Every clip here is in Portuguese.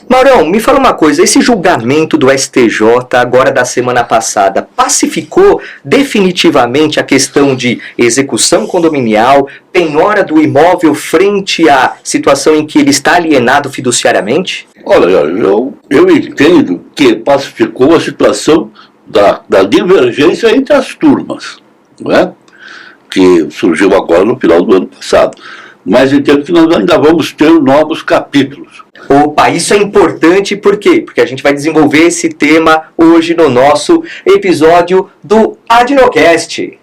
Maurão, me fala uma coisa, esse julgamento do STJ, agora da semana passada, pacificou definitivamente a questão de execução condominial, penhora do imóvel frente à situação em que ele está alienado fiduciariamente? Olha, eu entendo que pacificou a situação da divergência entre as turmas, não é? Que surgiu agora no final do ano passado. Mas entendo que nós ainda vamos ter novos capítulos. Opa, isso é importante por quê? Porque a gente vai desenvolver esse tema hoje no nosso episódio do Adnocast.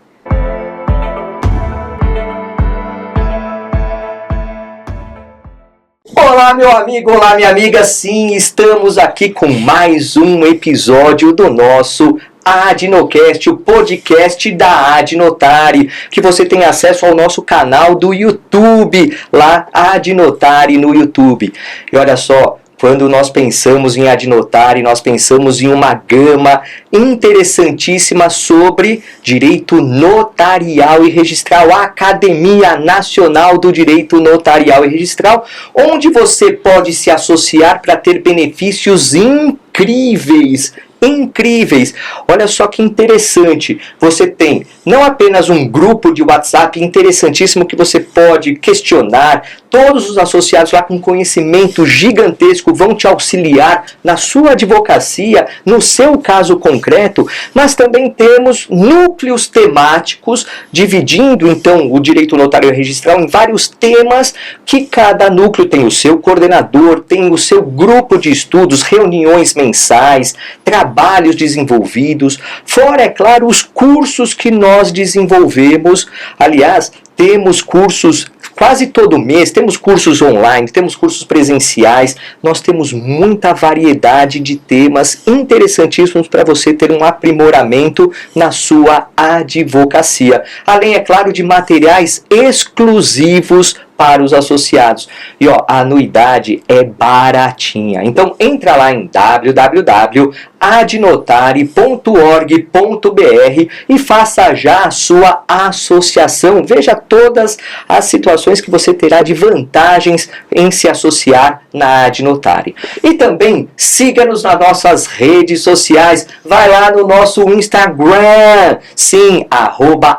Olá, meu amigo, olá, minha amiga. Sim, estamos aqui com mais um episódio do nosso Adnocast, o podcast da Adnotare, que você tem acesso ao nosso canal do YouTube, lá Adnotare no YouTube. E olha só, quando nós pensamos em Adnotare, nós pensamos em uma gama interessantíssima sobre direito notarial e registral, a Academia Nacional do Direito Notarial e Registral, onde você pode se associar para ter benefícios incríveis. Olha só que interessante, você tem não apenas um grupo de WhatsApp interessantíssimo que você pode questionar, todos os associados lá com conhecimento gigantesco vão te auxiliar na sua advocacia, no seu caso concreto, mas também temos núcleos temáticos, dividindo então o direito notário e registral em vários temas, que cada núcleo tem o seu coordenador, tem o seu grupo de estudos, reuniões mensais, trabalhos desenvolvidos, fora, é claro, os cursos que nós desenvolvemos. Aliás, temos cursos quase todo mês, temos cursos online, temos cursos presenciais, nós temos muita variedade de temas interessantíssimos para você ter um aprimoramento na sua advocacia. Além, é claro, de materiais exclusivos para os associados. E ó, a anuidade é baratinha. Então entra lá em www.adnotare.org.br e faça já a sua associação. Veja todas as situações que você terá de vantagens em se associar na Adnotare. E também siga-nos nas nossas redes sociais. Vai lá no nosso Instagram. Sim,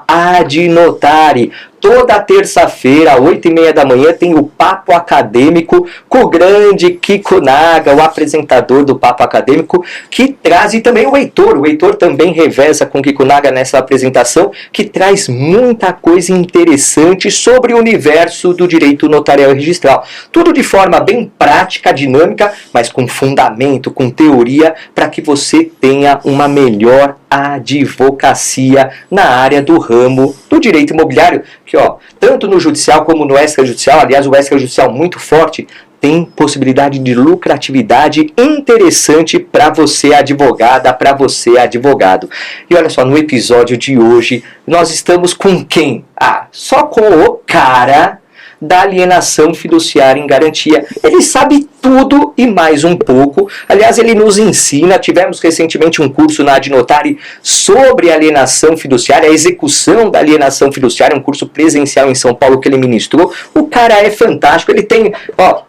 @Adnotare. Toda terça-feira, 8h30 da manhã, tem o Papo Acadêmico com o grande Kiko Naga, o apresentador do Papo Acadêmico, que traz, e também o Heitor. O Heitor também reveza com o Kiko Naga nessa apresentação, que traz muita coisa interessante sobre o universo do direito notarial e registral. Tudo de forma bem prática, dinâmica, mas com fundamento, com teoria, para que você tenha uma melhor advocacia na área do ramo do direito imobiliário, que ó, tanto no judicial como no extrajudicial, aliás, o extrajudicial muito forte, tem possibilidade de lucratividade interessante para você advogada, para você advogado. E olha só, no episódio de hoje, nós estamos com quem? Só com o cara da alienação fiduciária em garantia. Ele sabe tudo e mais um pouco. Aliás, ele nos ensina. Tivemos recentemente um curso na Adnotare sobre alienação fiduciária, a execução da alienação fiduciária, um curso presencial em São Paulo que ele ministrou. O cara é fantástico. Ele tem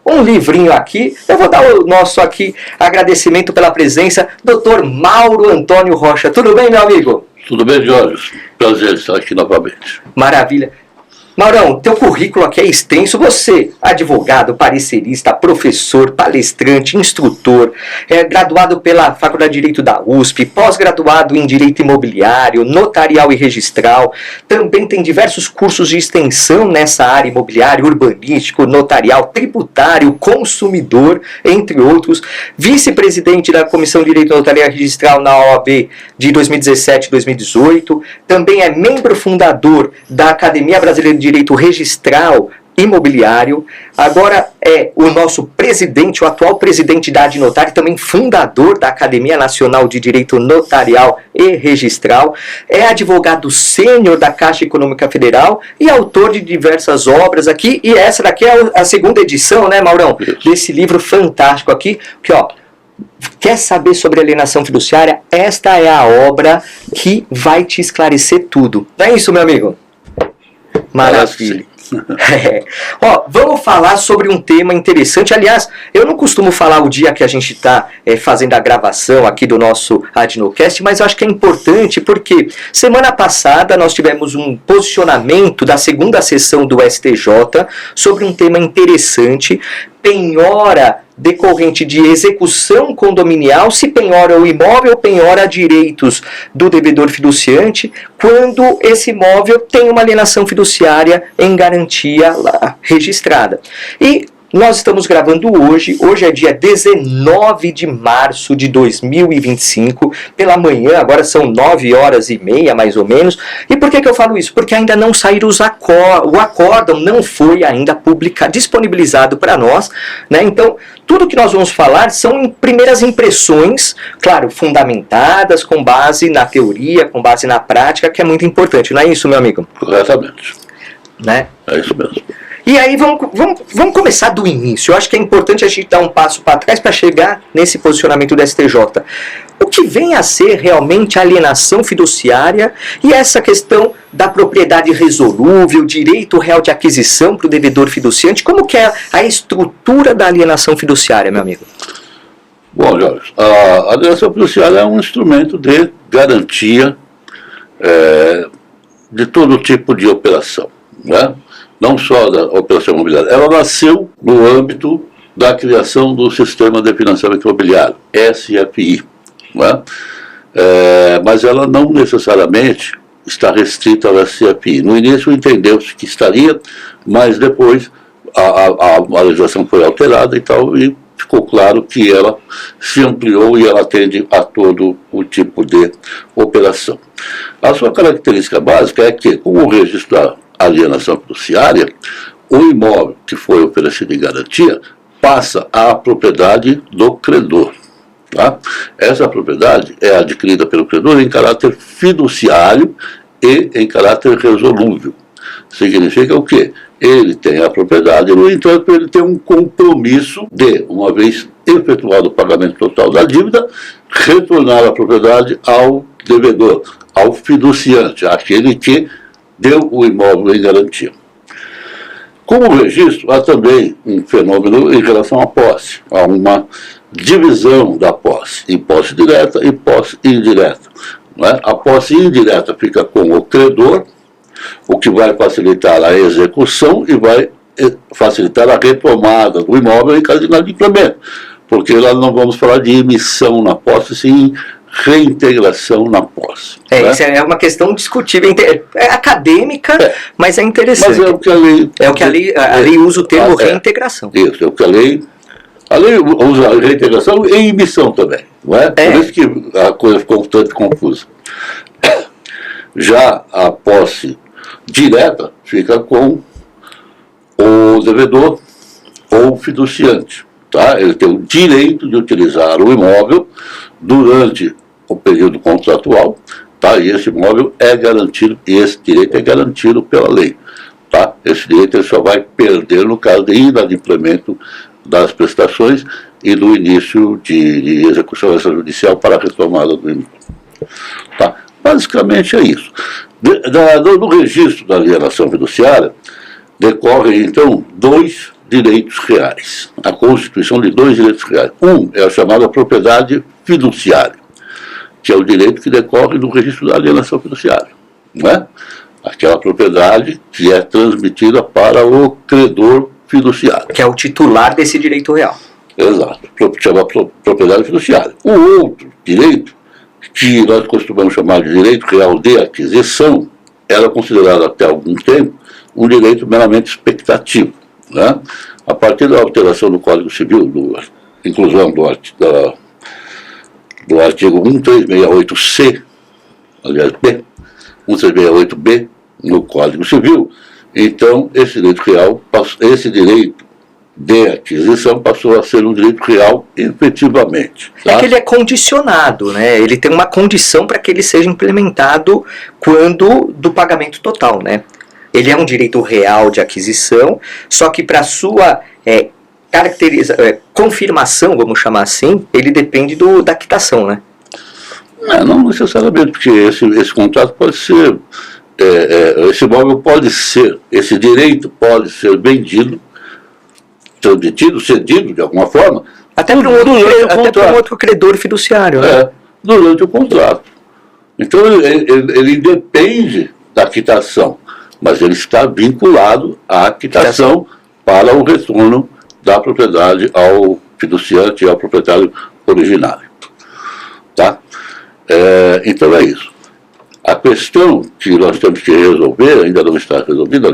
um livrinho aqui. Eu vou dar o nosso aqui agradecimento pela presença, Dr. Mauro Antônio Rocha. Tudo bem, meu amigo? Tudo bem, Jorge? Prazer estar aqui novamente. Maravilha. Maurão, teu currículo aqui é extenso. Você, advogado, parecerista, professor, palestrante, instrutor, graduado pela Faculdade de Direito da USP, pós-graduado em Direito Imobiliário, Notarial e Registral. Também tem diversos cursos de extensão nessa área imobiliária, urbanístico, notarial, tributário, consumidor, entre outros. Vice-presidente da Comissão de Direito Notarial e Registral na OAB de 2017 e 2018. Também é membro fundador da Academia Brasileira de Direito Registral Imobiliário. Agora é o nosso presidente, o atual presidente da Adnotare, também fundador da Academia Nacional de Direito Notarial e Registral. É advogado sênior da Caixa Econômica Federal e autor de diversas obras aqui. E essa daqui é a segunda edição, né, Maurão? Desse livro fantástico aqui, que ó, quer saber sobre alienação fiduciária? Esta é a obra que vai te esclarecer tudo. Não é isso, meu amigo? Maravilha. Ó, vamos falar sobre um tema interessante. Aliás, eu não costumo falar o dia que a gente está fazendo a gravação aqui do nosso Adnocast, mas eu acho que é importante porque semana passada nós tivemos um posicionamento da segunda sessão do STJ sobre um tema interessante: penhora decorrente de execução condominial, se penhora o imóvel, penhora direitos do devedor fiduciante, quando esse imóvel tem uma alienação fiduciária em garantia lá registrada. E nós estamos gravando hoje é dia 19 de março de 2025, pela manhã, agora são 9h30 mais ou menos. E por que eu falo isso? Porque ainda não saíram o acórdão não foi ainda publicado, disponibilizado para nós, né? Então, tudo que nós vamos falar são primeiras impressões, claro, fundamentadas, com base na teoria, com base na prática, que é muito importante, não é isso, meu amigo? Corretamente. Né? É isso mesmo. E aí vamos começar do início. Eu acho que é importante a gente dar um passo para trás para chegar nesse posicionamento do STJ. O que vem a ser realmente a alienação fiduciária e essa questão da propriedade resolúvel, direito real de aquisição para o devedor fiduciante, como que é a estrutura da alienação fiduciária, meu amigo? Bom, Jorge, a alienação fiduciária é um instrumento de garantia de todo tipo de operação, né? Não só da operação imobiliária. Ela nasceu no âmbito da criação do Sistema de Financiamento Imobiliário, SFI, né? Mas ela não necessariamente está restrita ao SFI. No início entendeu-se que estaria, mas depois a legislação foi alterada e tal, e ficou claro que ela se ampliou e ela atende a todo o tipo de operação. A sua característica básica é que, com o registro da alienação fiduciária, o imóvel que foi oferecido em garantia passa à propriedade do credor. Tá? Essa propriedade é adquirida pelo credor em caráter fiduciário e em caráter resolúvel. Significa o quê? Ele tem a propriedade, no entanto, ele tem um compromisso de, uma vez efetuado o pagamento total da dívida, retornar a propriedade ao devedor, ao fiduciante, aquele que deu o imóvel em garantia. Como registro, há também um fenômeno em relação à posse. Há uma divisão da posse, em posse direta e posse indireta. Né? A posse indireta fica com o credor, o que vai facilitar a execução e vai facilitar a retomada do imóvel em caso de inadimplemento. Porque lá não vamos falar de emissão na posse, sim reintegração na posse. Né? Isso é uma questão discutível, é acadêmica, mas é interessante. Mas é o que a lei... a lei usa o termo reintegração. Isso, é o que a lei usa a reintegração e emissão também. Não é? Por isso que a coisa ficou tanto confusa. Já a posse direta fica com o devedor ou o fiduciante. Tá? Ele tem o direito de utilizar o imóvel durante o período contratual, tá? E esse imóvel é garantido, e esse direito é garantido pela lei. Tá? Esse direito ele só vai perder no caso de inadimplemento das prestações e do início de execução extrajudicial para a retomada do imóvel. Tá? Basicamente é isso. No registro da alienação fiduciária, decorrem, então, dois direitos reais. A constituição de dois direitos reais. Um é a chamada propriedade fiduciária, que é o direito que decorre do registro da alienação fiduciária. Não é? Aquela propriedade que é transmitida para o credor fiduciário. Que é o titular desse direito real. Exato. Chama propriedade fiduciária. O outro direito, que nós costumamos chamar de direito real de aquisição, era considerado até algum tempo um direito meramente expectativo. Né? A partir da alteração do Código Civil, inclusão do artigo 1368C, aliás, B, 1368B, no Código Civil, então esse direito real, esse direito de aquisição passou a ser um direito real efetivamente. Tá? É que ele é condicionado, né? Ele tem uma condição para que ele seja implementado quando do pagamento total, né? Ele é um direito real de aquisição, só que para sua confirmação, vamos chamar assim, ele depende da quitação, né? Não necessariamente, porque esse contrato pode ser esse imóvel pode ser, esse direito pode ser vendido, transmitido, cedido de alguma forma, Até para um outro credor fiduciário, né? Durante o contrato. Então ele independe da quitação, mas ele está vinculado à quitação para o retorno da propriedade ao fiduciante e ao proprietário originário. Tá? Então é isso. A questão que nós temos que resolver, ainda não está resolvida,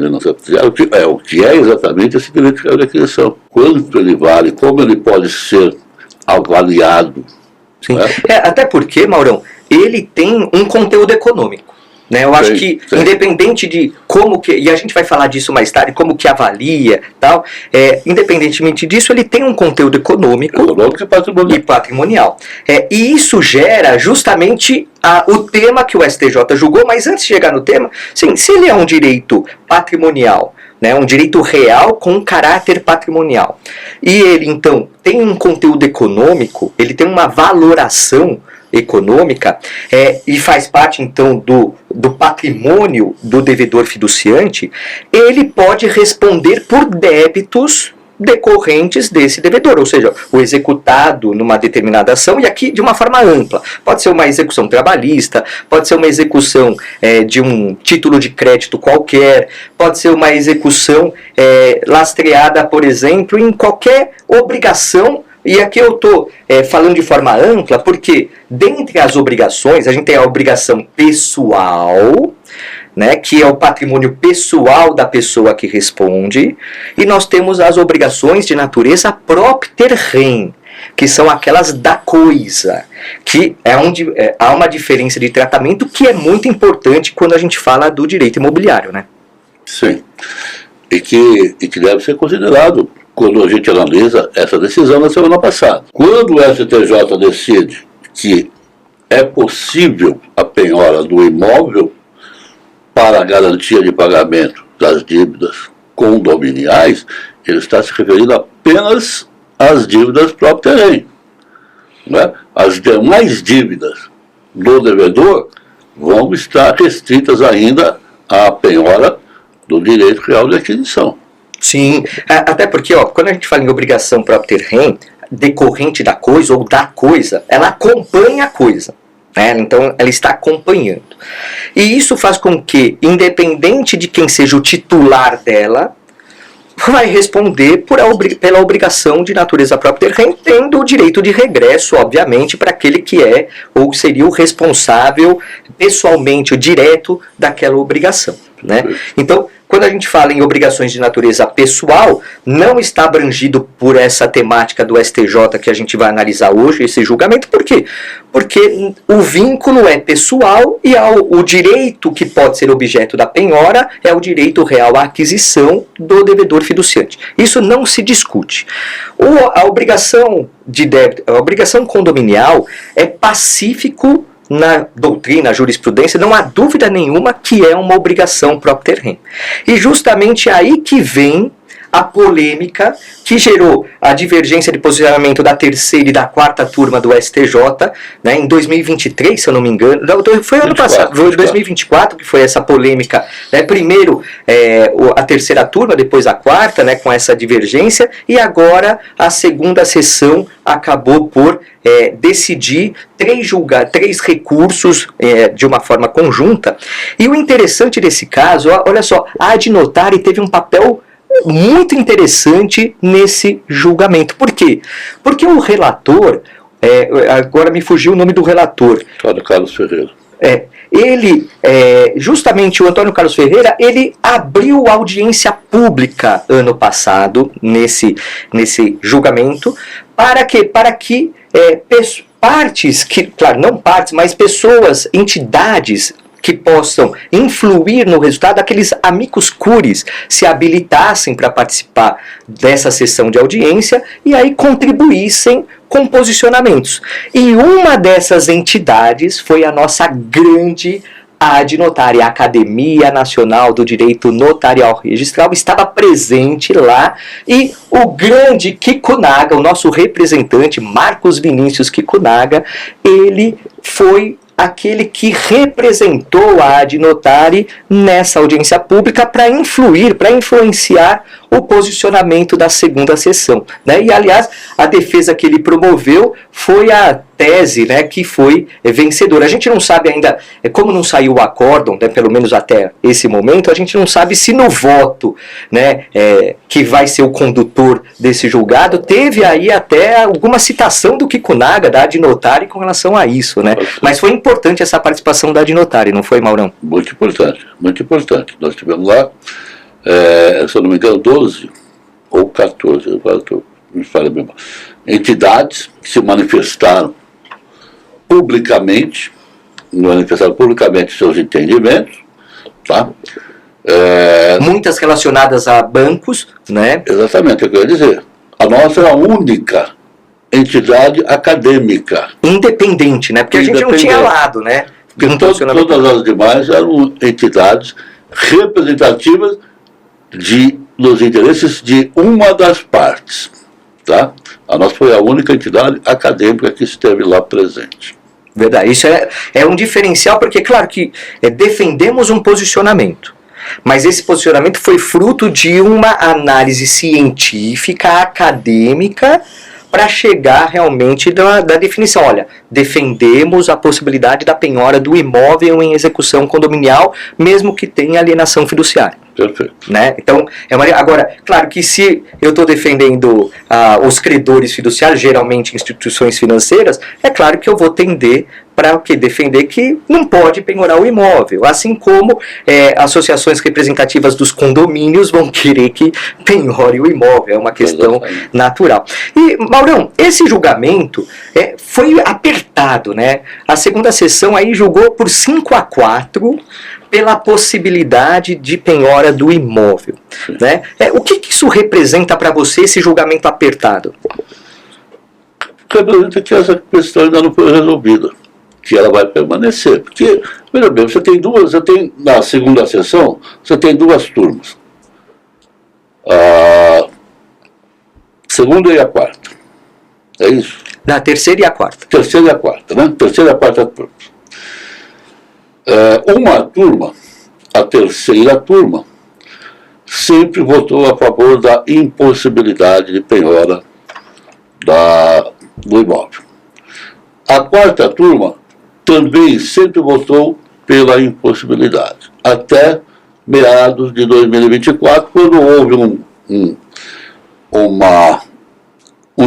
é o que é exatamente esse direito de aquisição. Quanto ele vale, como ele pode ser avaliado. Sim. Até porque, Maurão, ele tem um conteúdo econômico. Né? Eu acho que, independente de como que, e a gente vai falar disso mais tarde, como que avalia, tal, independentemente disso, ele tem um conteúdo econômico e patrimonial. E isso gera justamente o tema que o STJ julgou, mas antes de chegar no tema, sim, se ele é um direito patrimonial, né, um direito real com caráter patrimonial, e ele, então, tem um conteúdo econômico, ele tem uma valoração econômica, e faz parte, então, do patrimônio do devedor fiduciante, ele pode responder por débitos decorrentes desse devedor, ou seja, o executado numa determinada ação, e aqui de uma forma ampla. Pode ser uma execução trabalhista, pode ser uma execução de um título de crédito qualquer, pode ser uma execução lastreada, por exemplo, em qualquer obrigação. E aqui eu estou falando de forma ampla, porque dentre as obrigações, a gente tem a obrigação pessoal, né, que é o patrimônio pessoal da pessoa que responde, e nós temos as obrigações de natureza propter rem, que são aquelas da coisa, que é onde há uma diferença de tratamento que é muito importante quando a gente fala do direito imobiliário, né? Sim, e que deve ser considerado quando a gente analisa essa decisão na semana passada. Quando o STJ decide que é possível a penhora do imóvel para a garantia de pagamento das dívidas condominiais, ele está se referindo apenas às dívidas propter rem. Né? As demais dívidas do devedor vão estar restritas ainda à penhora do direito real de aquisição. Sim, até porque quando a gente fala em obrigação propter rem, decorrente da coisa ou da coisa, ela acompanha a coisa. Então ela está acompanhando. E isso faz com que, independente de quem seja o titular dela, vai responder pela obrigação de natureza propter rem, tendo o direito de regresso, obviamente, para aquele que é ou seria o responsável pessoalmente, o direto daquela obrigação. Né? Então, quando a gente fala em obrigações de natureza pessoal, não está abrangido por essa temática do STJ que a gente vai analisar hoje, esse julgamento. Por quê? Porque o vínculo é pessoal e o direito que pode ser objeto da penhora é o direito real à aquisição do devedor fiduciante. Isso não se discute. A obrigação de débito, a obrigação condominial é pacífico na doutrina, na jurisprudência, não há dúvida nenhuma que é uma obrigação propter rem. E justamente aí que vem a polêmica que gerou a divergência de posicionamento da terceira e da quarta turma do STJ, né, em 2023, se eu não me engano, foi ano passado, foi 2024 que foi essa polêmica, né, primeiro a terceira turma, depois a quarta, né, com essa divergência, e agora a segunda sessão acabou por decidir três recursos de uma forma conjunta. E o interessante desse caso, olha só, a Ad Notari teve um papel muito interessante nesse julgamento. Por quê? Porque o relator, agora me fugiu o nome do relator. Antônio Carlos Ferreira. Ele, justamente o Antônio Carlos Ferreira, ele abriu audiência pública ano passado, nesse julgamento, para que partes, claro, não partes, mas pessoas, entidades que possam influir no resultado, aqueles amicus curiae se habilitassem para participar dessa sessão de audiência e aí contribuíssem com posicionamentos. E uma dessas entidades foi a nossa grande Ad Notari, a Academia Nacional do Direito Notarial Registral, estava presente lá, e o grande Kikunaga, o nosso representante, Marcos Vinícius Kikunaga, ele foi aquele que representou a Ad Notari nessa audiência pública para influenciar o posicionamento da segunda sessão, né? E, aliás, a defesa que ele promoveu foi a tese, né, que foi vencedora. A gente não sabe ainda, como não saiu o acórdão, né, pelo menos até esse momento, a gente não sabe se no voto, né, que vai ser o condutor desse julgado, teve aí até alguma citação do Kikunaga, da Ad Notari, com relação a isso, né? Mas foi importante essa participação da Ad Notari, não foi, Maurão? Muito importante, muito importante. Nós tivemos lá, se eu não me engano, 12 ou 14, agora me falha a memória, entidades que se manifestaram publicamente seus entendimentos, tá? Muitas relacionadas a bancos, né? Exatamente, é o que eu ia dizer. A nossa é a única entidade acadêmica. Independente, né? Porque a gente não tinha lado, né? Todas as demais eram entidades representativas dos interesses de uma das partes, tá? A nossa foi a única entidade acadêmica que esteve lá presente. Verdade, isso é um diferencial, porque, claro, que defendemos um posicionamento, mas esse posicionamento foi fruto de uma análise científica, acadêmica, para chegar realmente da definição. Olha, defendemos a possibilidade da penhora do imóvel em execução condominial, mesmo que tenha alienação fiduciária. Perfeito. Né? Então, agora, claro que se eu estou defendendo os credores fiduciários, geralmente instituições financeiras, é claro que eu vou tender para defender que não pode penhorar o imóvel, assim como associações representativas dos condomínios vão querer que penhore o imóvel, é uma questão natural. E, Maurão, esse julgamento foi apertado, né? A segunda sessão aí julgou por 5-4 pela possibilidade de penhora do imóvel, né? O que isso representa para você, esse julgamento apertado? Representa que essa questão ainda não foi resolvida, que ela vai permanecer, porque, veja bem, na segunda sessão, você tem duas turmas, a segunda e a quarta, é isso? Na terceira e a quarta. Terceira e a quarta, né? Terceira e a quarta turma. Uma turma, a terceira turma, sempre votou a favor da impossibilidade de penhora do imóvel. A quarta turma também sempre votou pela impossibilidade, até meados de 2024, quando houve um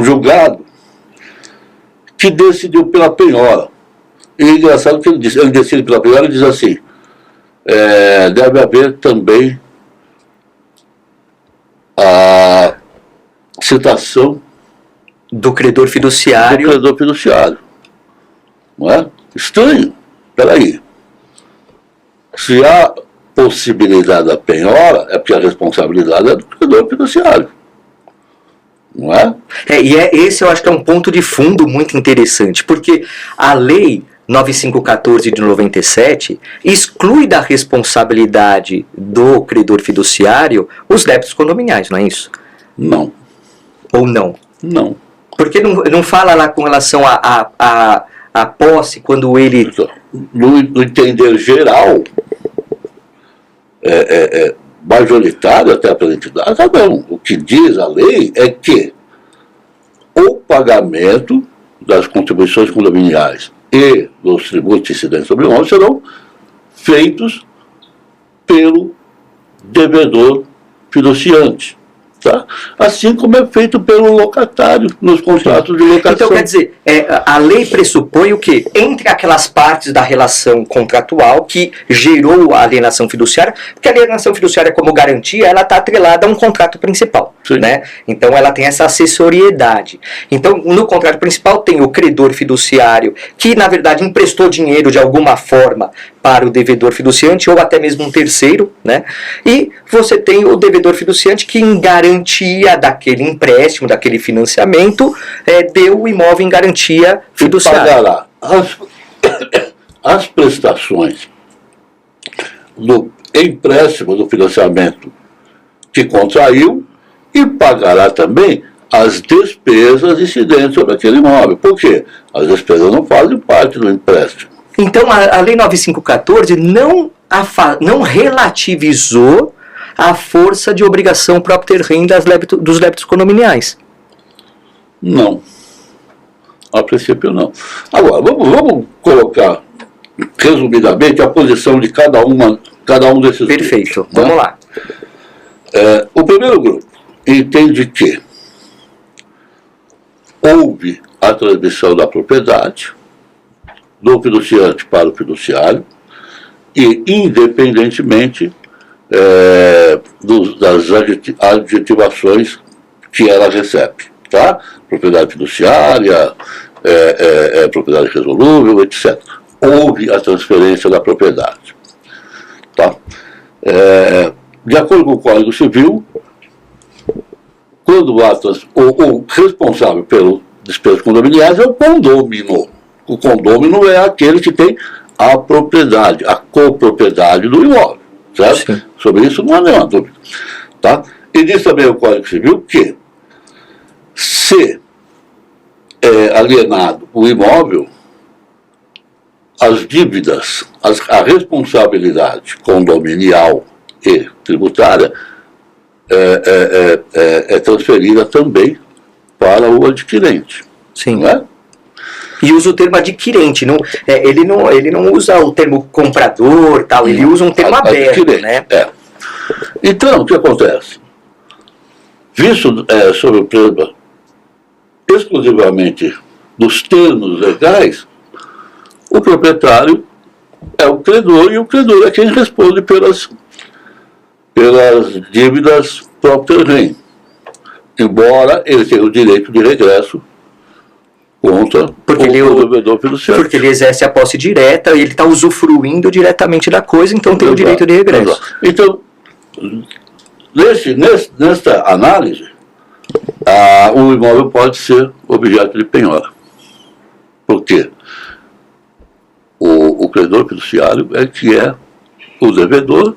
julgado que decidiu pela penhora. E é engraçado que ele decide pela penhora e diz assim, deve haver também a citação do credor fiduciário. Não é? Estranho. Peraí. Se há possibilidade da penhora, é porque a responsabilidade é do credor fiduciário. Não é? Esse eu acho que é um ponto de fundo muito interessante, porque a lei 9514 de 97 exclui da responsabilidade do credor fiduciário os débitos condominiais, não é isso? Não. Ou não? Não. Porque não fala lá com relação à posse, quando ele... No entender geral, majoritário até pela entidade, não. O que diz a lei é que o pagamento das contribuições condominiais e dos tributos incidentes sobre o imóvel serão feitos pelo devedor fiduciante, tá? Assim como é feito pelo locatário nos contratos de locação. Então, quer dizer, a lei pressupõe o quê? Entre aquelas partes da relação contratual que gerou a alienação fiduciária, porque a alienação fiduciária, como garantia, ela está atrelada a um contrato principal, né? Então, ela tem essa assessoriedade. Então, no contrato principal tem o credor fiduciário, que, na verdade, emprestou dinheiro de alguma forma para o devedor fiduciante, ou até mesmo um terceiro, né? E você tem o devedor fiduciante que, em garantia daquele empréstimo, daquele financiamento, deu o imóvel em garantia fiduciária. E pagará as prestações do empréstimo do financiamento que contraiu e pagará também as despesas incidentes sobre aquele imóvel. Por quê? As despesas não fazem parte do empréstimo. Então, a Lei 9514 não relativizou a força de obrigação própria terreno dos débitos condominiais. Não. A princípio, não. Agora, vamos colocar, resumidamente, a posição de cada um desses Perfeito. grupos, né? Vamos lá. O primeiro grupo entende que houve a transmissão da propriedade do fiduciante para o fiduciário e, independentemente das adjetivações que ela recebe, tá? Propriedade fiduciária, propriedade resolúvel, etc. Houve a transferência da propriedade, tá? De acordo com o Código Civil, quando o responsável pelo despejo condominiais é o condômino. O condômino é aquele que tem a propriedade, a copropriedade do imóvel, certo? Sim. Sobre isso não há nenhuma dúvida, tá? E diz também o Código Civil que, se é alienado o imóvel, as dívidas, a responsabilidade condominial e tributária é transferida também para o adquirente. Sim. Não é? E usa o termo adquirente, ele não usa o termo comprador, tal, ele usa um termo aberto, né? Então, o que acontece? Visto sob o prisma exclusivamente dos termos legais, o proprietário é o credor e o credor é quem responde pelas dívidas próprio terreno, embora ele tenha o direito de regresso contra o devedor fiduciário. Porque ele exerce a posse direta e ele está usufruindo diretamente da coisa, então tem o direito de regresso. Exato. Então, nesta análise, o imóvel pode ser objeto de penhora. Por quê? O credor fiduciário é que é o devedor,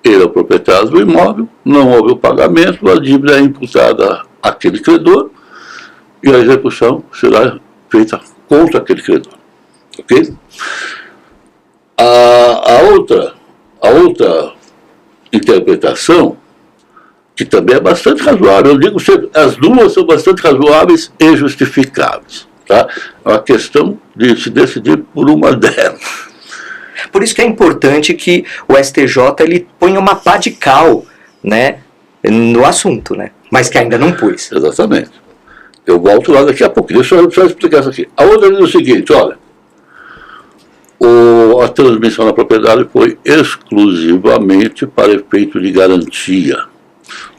ele é o proprietário do imóvel, não houve o pagamento, a dívida é imputada àquele credor e a execução será feita contra aquele credor. Ok? A outra interpretação, que também é bastante razoável, eu digo sempre, as duas são bastante razoáveis e justificáveis. Tá? É uma questão de se decidir por uma delas. Por isso que é importante que o STJ ele ponha uma pá de cal, né, no assunto, né? Mas que ainda não pôs. Exatamente. Eu volto lá daqui a pouco. Deixa eu só explicar isso aqui. A outra diz o seguinte, olha, a transmissão da propriedade foi exclusivamente para efeito de garantia.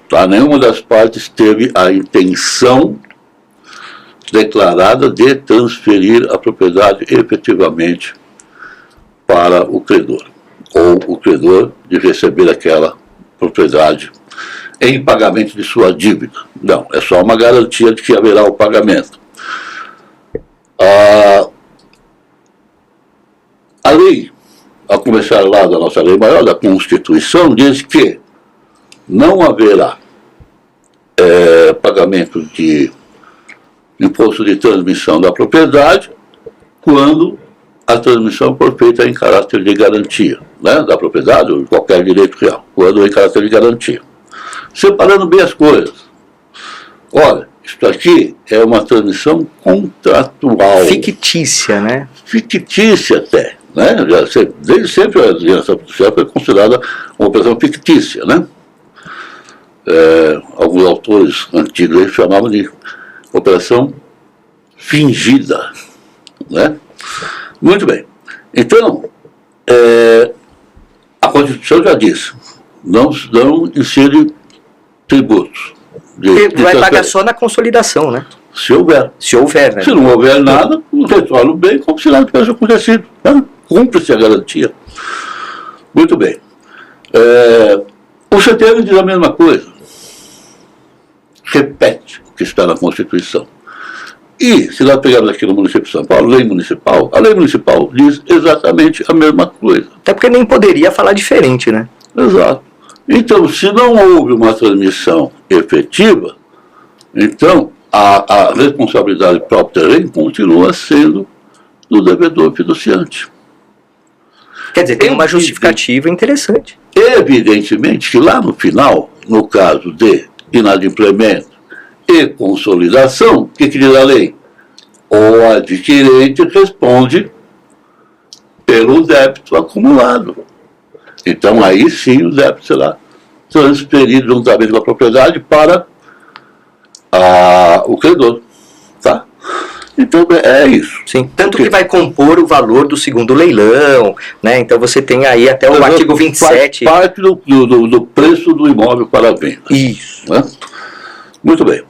Tá? Nenhuma das partes teve a intenção declarada de transferir a propriedade efetivamente para o credor, ou o credor de receber aquela propriedade em pagamento de sua dívida. Não, é só uma garantia de que haverá o pagamento. A lei, a começar lá da nossa lei maior, da Constituição, diz que não haverá pagamento de imposto de transmissão da propriedade quando a transmissão for feita em caráter de garantia, né, da propriedade ou de qualquer direito real, quando em caráter de garantia. Separando bem as coisas. Olha, isso aqui é uma transmissão contratual. Fictícia, né? Fictícia até, né? Desde sempre a alienação fiduciária foi considerada uma operação fictícia, né? Alguns autores antigos chamavam de operação fingida, né? Muito bem. Então, a Constituição já disse, não incide tributos. Vai pagar só na consolidação, né? Se houver. Se houver, né? Se não houver nada, retorna o bem como se nada tivesse acontecido. Né? Cumpre-se a garantia. Muito bem. O CTN diz a mesma coisa. Repete o que está na Constituição. E, se nós pegarmos aqui no município de São Paulo, a lei municipal diz exatamente a mesma coisa. Até porque nem poderia falar diferente, né? Exato. Então, se não houve uma transmissão efetiva, então a responsabilidade própria terreno continua sendo do devedor fiduciante. Quer dizer, tem uma justificativa interessante. Evidentemente que lá no final, no caso de inadimplemento e consolidação, o que diz a lei? O adquirente responde pelo débito acumulado. Então aí sim o débito será transferido juntamente com a propriedade para o credor. Tá? Então é isso. Sim, tanto que vai compor o valor do segundo leilão, né? Então você tem aí até o artigo 27. Faz parte do preço do imóvel para a venda. Isso. Né? Muito bem.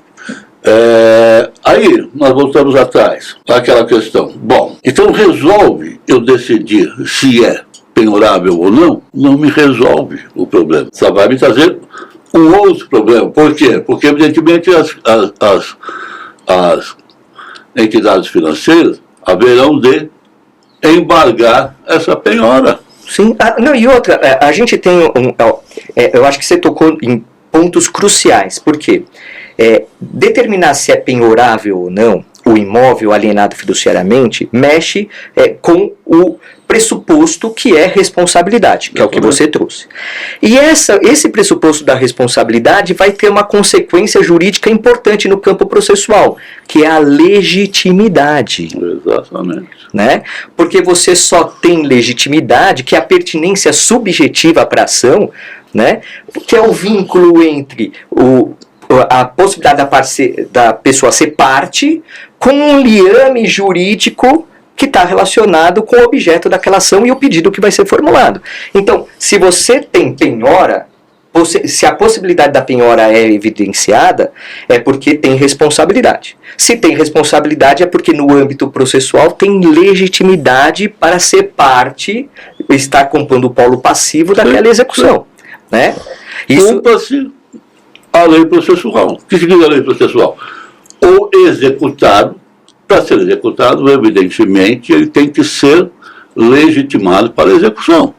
Aí nós voltamos atrás àquela questão. Bom, então resolve eu decidir se é penhorável ou não me resolve o problema. Só vai me trazer um outro problema. Por quê? Porque evidentemente as entidades financeiras haverão de embargar essa penhora. Sim, não, e outra, a gente tem eu acho que você tocou em pontos cruciais, porque determinar se é penhorável ou não o imóvel alienado fiduciariamente mexe com o pressuposto que é responsabilidade, que é o que você trouxe. E esse pressuposto da responsabilidade vai ter uma consequência jurídica importante no campo processual, que é a legitimidade. Exatamente. Né? Porque você só tem legitimidade, que é a pertinência subjetiva para a ação, né? Que é o vínculo entre a possibilidade da pessoa ser parte com um liame jurídico que está relacionado com o objeto daquela ação e o pedido que vai ser formulado. Então, se você tem penhora, se a possibilidade da penhora é evidenciada, é porque tem responsabilidade. Se tem responsabilidade, é porque no âmbito processual tem legitimidade para ser parte, estar compondo o polo passivo daquela execução. Né? Cumpra-se a lei processual. O que significa a lei processual? O executado, para ser executado, evidentemente, ele tem que ser legitimado para a execução.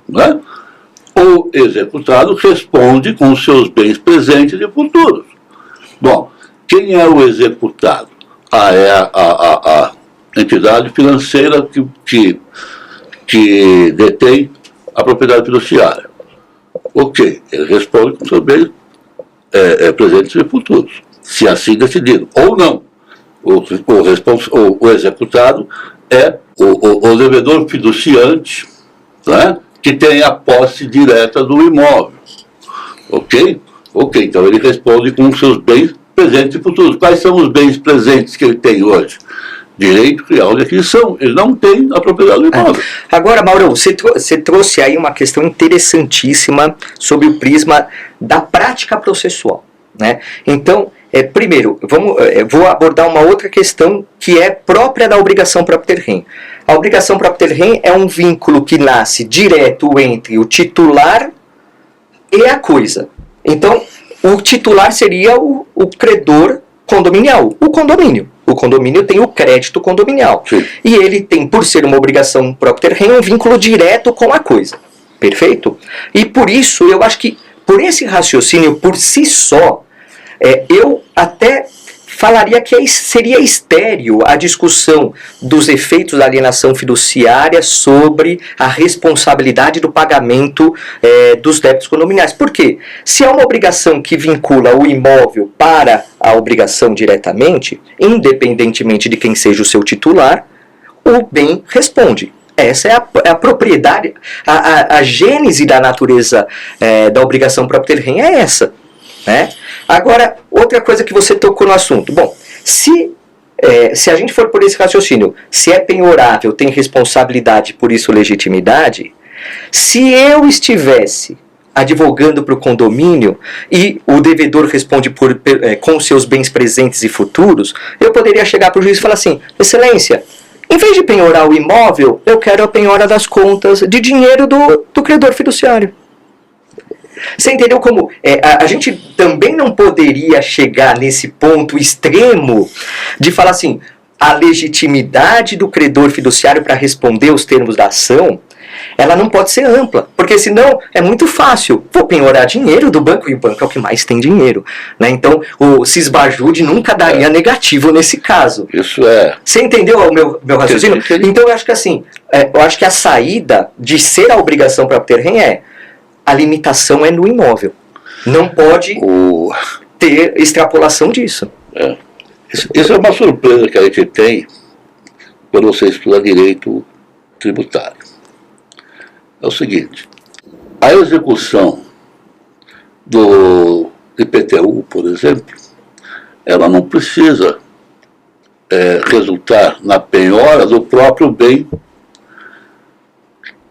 Né? O executado responde com os seus bens presentes e futuros. Bom, quem é o executado? É a entidade financeira que detém a propriedade fiduciária. Ok, ele responde com seus bens presentes e futuros, se assim decidido, ou não. O executado é o devedor fiduciante, né, que tem a posse direta do imóvel. Ok? Ok, então ele responde com os seus bens presentes e futuros. Quais são os bens presentes que ele tem hoje? Direito real de aquisição. Ele não tem a propriedade do imóvel. Agora, Mauro, você trouxe aí uma questão interessantíssima sobre o prisma da prática processual. Né? Então, primeiro, vou abordar uma outra questão que é própria da obrigação própria ter rem. A obrigação própria ter rem é um vínculo que nasce direto entre o titular e a coisa. Então, o titular seria o credor condominial, o condomínio. O condomínio tem o crédito condominial. Sim. E ele tem, por ser uma obrigação própria ter rem, um vínculo direto com a coisa. Perfeito? E por isso, eu acho que, por esse raciocínio por si só, eu até falaria que seria estéril a discussão dos efeitos da alienação fiduciária sobre a responsabilidade do pagamento dos débitos condominiais. Por quê? Se é uma obrigação que vincula o imóvel para a obrigação diretamente, independentemente de quem seja o seu titular, o bem responde. Essa é a propriedade, a gênese da natureza da obrigação própria ter rem é essa. Né? Agora, outra coisa que você tocou no assunto. Bom, se a gente for por esse raciocínio, se é penhorável, tem responsabilidade, por isso legitimidade, se eu estivesse advogando para o condomínio e o devedor responde com seus bens presentes e futuros, eu poderia chegar para o juiz e falar assim: Excelência, em vez de penhorar o imóvel, eu quero a penhora das contas de dinheiro do credor fiduciário. Você entendeu como a gente também não poderia chegar nesse ponto extremo de falar assim, a legitimidade do credor fiduciário para responder os termos da ação, ela não pode ser ampla, porque Porque senão é muito fácil. Vou penhorar dinheiro do banco, e o banco é o que mais tem dinheiro. Né? Então, o Sisbajude nunca daria negativo nesse caso. Isso é... Você entendeu o meu raciocínio? Entendi. Então, eu acho que assim, eu acho que a saída de ser a obrigação para obter REN a limitação é no imóvel. Não pode ter extrapolação disso. Isso é uma surpresa que a gente tem quando você estuda direito tributário. É o seguinte, a execução do IPTU, por exemplo, ela não precisa resultar na penhora do próprio bem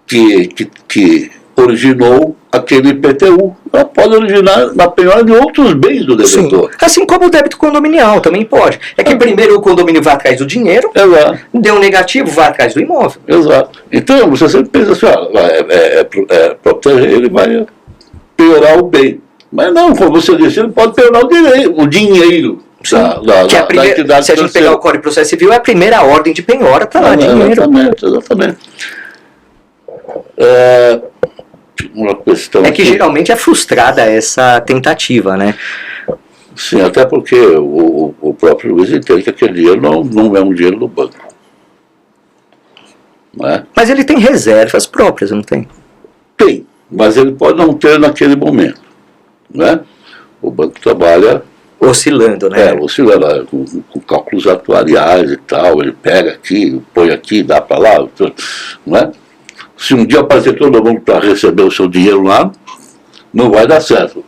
que originou aquele IPTU. Ela pode originar na penhora de outros bens do devedor. Sim. Assim como o débito condominial também pode. É que primeiro o condomínio vai atrás do dinheiro, Exato. deu um negativo, vai atrás do imóvel. Exato. Então, você sempre pensa assim, para proteger, ele vai piorar o bem. Mas não, como você disse, ele pode piorar o dinheiro da entidade. Se a gente pegar o Código de Processo Civil, é a primeira ordem de penhora, está lá, dinheiro. Exatamente. Uma questão que geralmente é frustrada essa tentativa, né? Sim, até porque o próprio juiz entende que aquele dinheiro não é um dinheiro do banco. Não é? Mas ele tem reservas próprias, não tem? Tem, mas ele pode não ter naquele momento. Não é? O banco trabalha... Oscilando, né? Oscilando, com cálculos atuariais e tal. Ele pega aqui, põe aqui, dá para lá. Não é? Se um dia aparecer todo mundo para receber o seu dinheiro lá, não vai dar certo.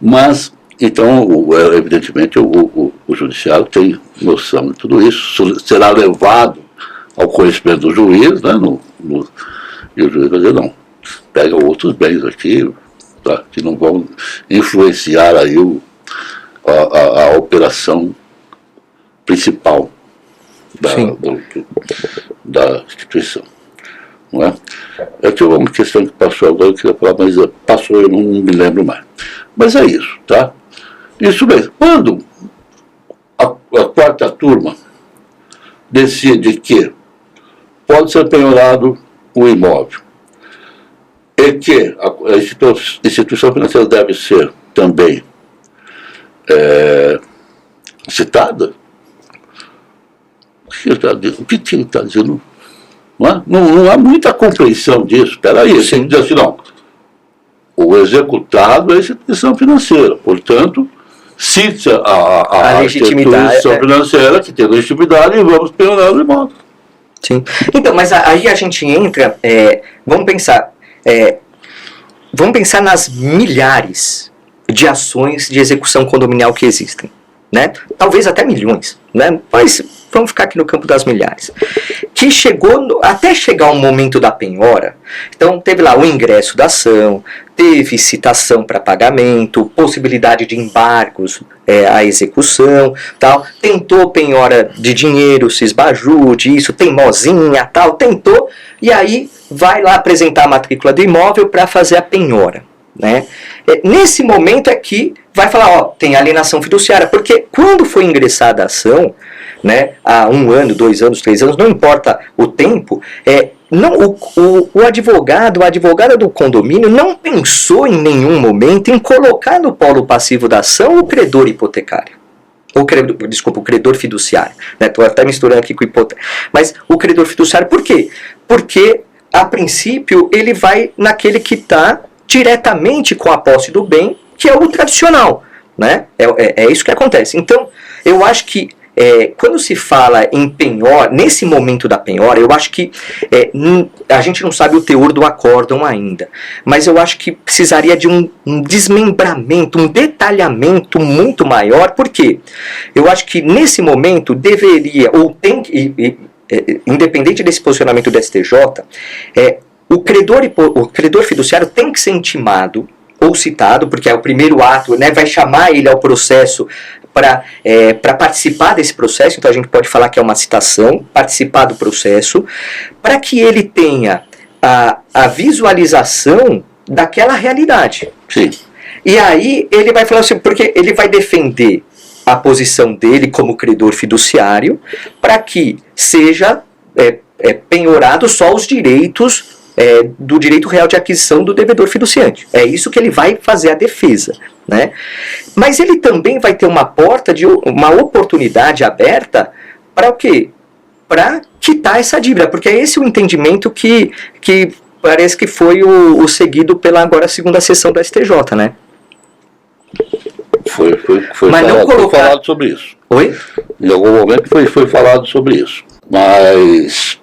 Mas, então, evidentemente, o judiciário tem noção de tudo isso, será levado ao conhecimento do juiz, né, e o juiz vai dizer, não, pega outros bens aqui, tá, que não vão influenciar aí a operação principal da instituição. Não é? Eu tive uma questão que passou agora, eu queria falar, mas passou, eu não me lembro mais. Mas é isso, tá? Isso mesmo. Quando a quarta turma decide que pode ser penhorado o imóvel e que a instituição financeira deve ser também citada, o que ele está dizendo? Não há muita compreensão disso. Espera aí, você diz assim, não. O executado é a instituição financeira. Portanto, cite a instituição financeira que tem legitimidade e vamos penhorar o imóvel. Sim. Então, mas aí a gente entra, vamos pensar nas milhares de ações de execução condominial que existem, né? Talvez até milhões, né? Mas vamos ficar aqui no campo das milhares. Que até chegar o momento da penhora, então teve lá o ingresso da ação, teve citação para pagamento, possibilidade de embargos à execução, tal, tentou penhora de dinheiro, se esbajude, isso, teimosinha, tal, tentou, e aí vai lá apresentar a matrícula do imóvel para fazer a penhora, né? Nesse momento é que vai falar, tem alienação fiduciária, porque quando foi ingressada a ação, né, há 1 ano, 2 anos, 3 anos, não importa o tempo, o advogado, a advogada do condomínio não pensou em nenhum momento em colocar no polo passivo da ação o credor hipotecário. O credor fiduciário. Estou até misturando aqui com hipoteca. Mas o credor fiduciário, por quê? Porque, a princípio, ele vai naquele que está diretamente com a posse do bem, que é o tradicional. Né? É isso que acontece. Então, eu acho que quando se fala em penhora, nesse momento da penhora, eu acho que a gente não sabe o teor do acórdão ainda, mas eu acho que precisaria de um desmembramento, um detalhamento muito maior, porque eu acho que nesse momento deveria, ou tem que, independente desse posicionamento do STJ, o credor fiduciário tem que ser intimado ou citado, porque é o primeiro ato, né, vai chamar ele ao processo para participar desse processo, então a gente pode falar que é uma citação, participar do processo, para que ele tenha a visualização daquela realidade. Sim. E aí ele vai falar assim, porque ele vai defender a posição dele como credor fiduciário, para que seja penhorado só os direitos do direito real de aquisição do devedor fiduciante. É isso que ele vai fazer a defesa, né? Mas ele também vai ter uma uma oportunidade aberta para o quê? Para quitar essa dívida, porque é esse o entendimento que parece que foi o seguido pela agora segunda sessão do STJ, né? Foi Mas não foi falado sobre isso. Oi? Em algum momento foi falado sobre isso. Mas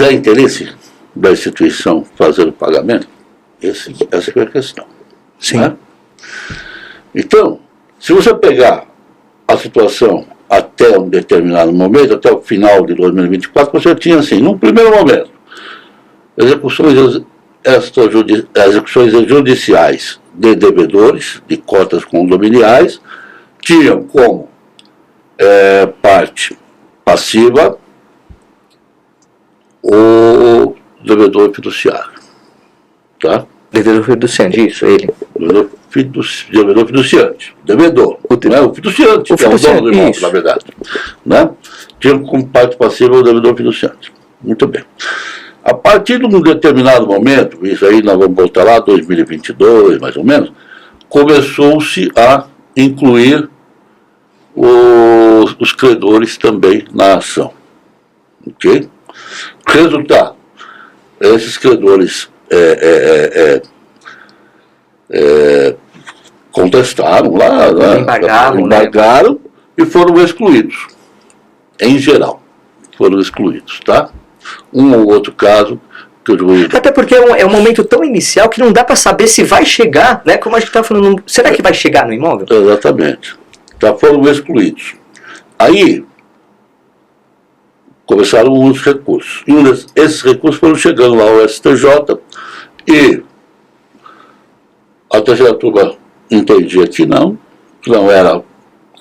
é interesse da instituição fazer o pagamento? Essa é a questão. Sim. Né? Então, se você pegar a situação até um determinado momento, até o final de 2024, você tinha assim, num primeiro momento, execuções judiciais de devedores, de cotas condominiais, tinham como parte passiva o devedor fiduciário. Tá? Devedor fiduciante, isso, ele. Devedor fiduciante. Devedor. Não é o fiduciante, que é o dono do imóvel, na verdade. Né? Tinha como parte passiva o devedor fiduciante. Muito bem. A partir de um determinado momento, isso aí nós vamos voltar lá, 2022, mais ou menos, começou-se a incluir os credores também na ação. Ok? Resultado, esses credores contestaram lá, embargaram, e foram excluídos. Em geral, foram excluídos, tá? Um ou outro caso que o juiz... Até porque é um momento tão inicial que não dá para saber se vai chegar, né? Como a gente está falando, será que vai chegar no imóvel? Exatamente. Tá, foram excluídos. Aí começaram os recursos. E esses recursos foram chegando lá ao STJ e a terceira turma entendia que não era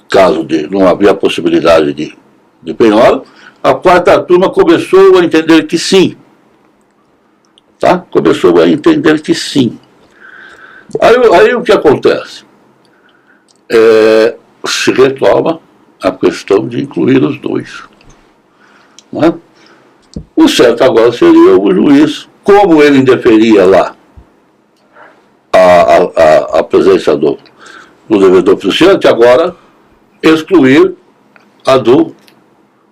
caso de... não havia possibilidade de penhora. A quarta turma começou a entender que sim. Tá? Começou a entender que sim. Aí o que acontece? Se retoma a questão de incluir os dois. Não é? O certo agora seria o juiz, como ele indeferia lá a presença do devedor fiduciante, agora excluir a do...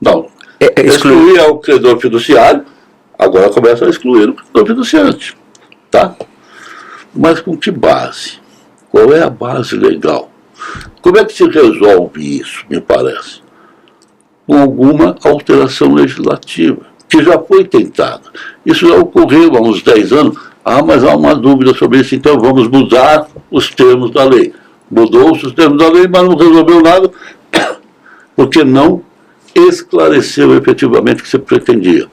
Não, excluir o credor fiduciário, agora começa a excluir o credor fiduciante. Tá? Mas com que base? Qual é a base legal? Como é que se resolve isso, me parece? Com alguma alteração legislativa, que já foi tentada. Isso já ocorreu há uns 10 anos. Mas há uma dúvida sobre isso, então vamos mudar os termos da lei. Mudou-se os termos da lei, mas não resolveu nada, porque não esclareceu efetivamente o que se pretendia.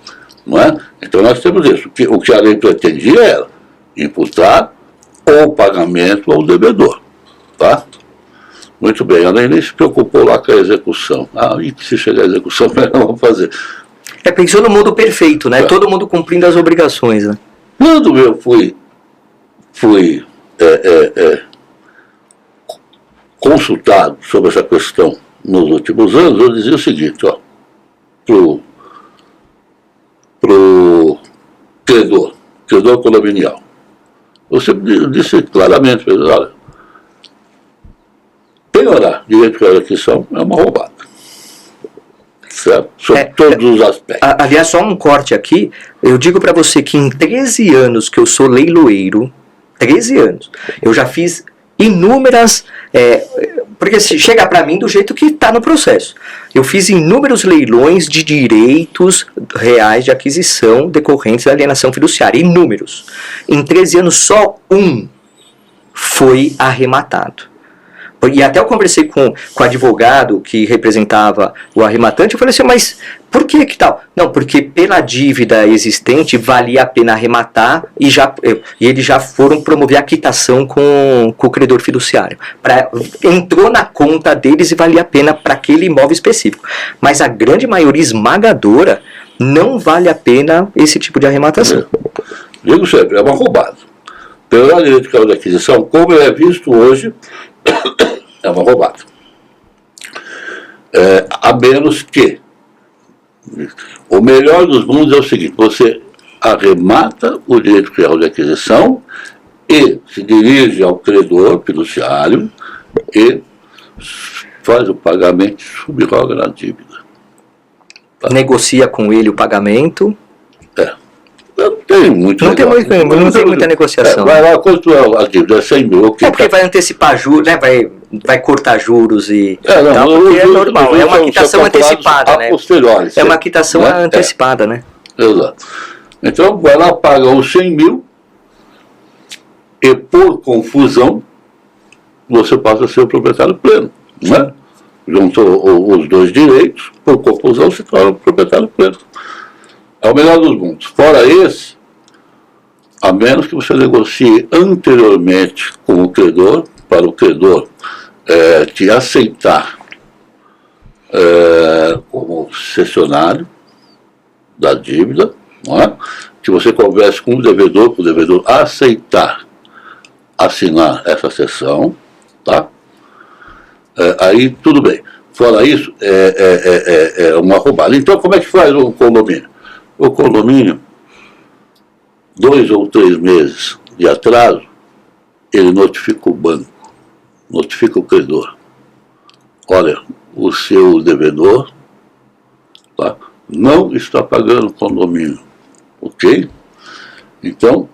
Não é? Então nós temos isso. O que a lei pretendia era imputar o pagamento ao devedor. Tá? Muito bem, a lei nem se preocupou lá com a execução. E se chegar à execução, não vamos fazer. Pensou no mundo perfeito, né? Todo mundo cumprindo as obrigações, né? Quando eu fui consultado sobre essa questão nos últimos anos, eu dizia o seguinte, ó, pro credor condominial. Você disse claramente, olha, penhorar direito de aquisição é uma roubada. Certo? Sobre todos os aspectos. Aliás, só um corte aqui, eu digo para você que em 13 anos que eu sou leiloeiro, 13 anos, eu já fiz inúmeras... porque chega para mim do jeito que está no processo. Eu fiz inúmeros leilões de direitos reais de aquisição decorrentes da alienação fiduciária. Inúmeros. Em 13 anos, só um foi arrematado. E até eu conversei com o advogado que representava o arrematante, eu falei assim, mas por que tal? Não, porque pela dívida existente valia a pena arrematar e eles já foram promover a quitação com o credor fiduciário. Entrou na conta deles e valia a pena para aquele imóvel específico. Mas a grande maioria esmagadora não vale a pena esse tipo de arrematação. Digo sempre, é uma roubada. Pelo direito de aquisição, como é visto hoje, é uma roubada. A menos que o melhor dos mundos é o seguinte, você arremata o direito real de aquisição e se dirige ao credor fiduciário e faz o pagamento e subroga na dívida. Tá? Negocia com ele o pagamento. Não tem muito Não tem muita negociação. Vai lá, quanto é a dívida? É 100 mil. Okay, porque vai antecipar juros, né? Vai cortar juros e não, tal, porque é normal. É uma quitação antecipada, né? É uma quitação antecipada, né? Exato. Então, vai lá, paga os 100 mil e, por confusão, você passa a ser o proprietário pleno, né? Juntou os dois direitos, por confusão, se torna o proprietário pleno. É o melhor dos mundos. Fora esse, a menos que você negocie anteriormente com o credor, para o credor te aceitar como cessionário da dívida, não é? Que você converse com o devedor, para o devedor aceitar assinar essa cessão, tá? Aí tudo bem. Fora isso, é uma roubada. Então, como é que faz o condomínio? O condomínio, 2 ou 3 meses de atraso, ele notifica o banco, notifica o credor. Olha, o seu devedor, tá, não está pagando o condomínio, ok? Então,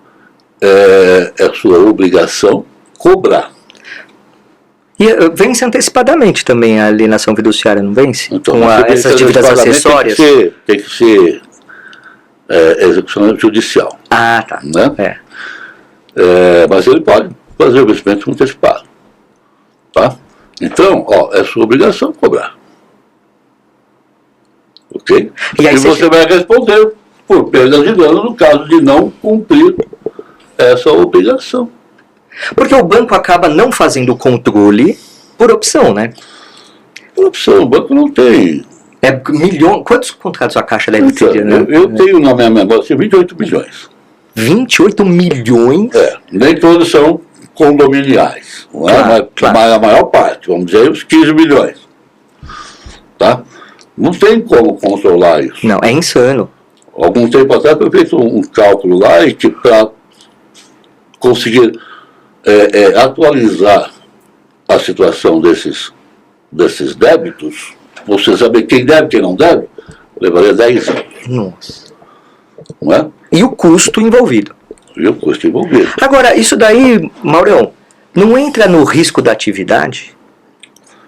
é sua obrigação cobrar. E vence antecipadamente também a alienação fiduciária, não vence? Então, com essas dívidas acessórias? Tem que ser execução judicial. Ah, tá. Né? Mas ele pode fazer o vencimento antecipado. Tá? Então, é sua obrigação cobrar. Ok? E aí você vai responder por perda de dano no caso de não cumprir essa obrigação. Porque o banco acaba não fazendo o controle por opção, né? Por opção, o banco não tem. Quantos contratos a Caixa deve ter? Né? Eu tenho na minha memória 28 milhões. 28 milhões? Nem todos são condominiais. Não é? Claro. Mas a maior parte, vamos dizer, os 15 milhões. Tá? Não tem como controlar isso. Não, é insano. Algum tempo atrás foi feito um cálculo lá e que para conseguir atualizar a situação desses débitos, você saber quem deve e quem não deve, levaria 10 anos. Nossa. Não é? E o custo envolvido. E o custo envolvido. Agora, isso daí, Maurão, não entra no risco da atividade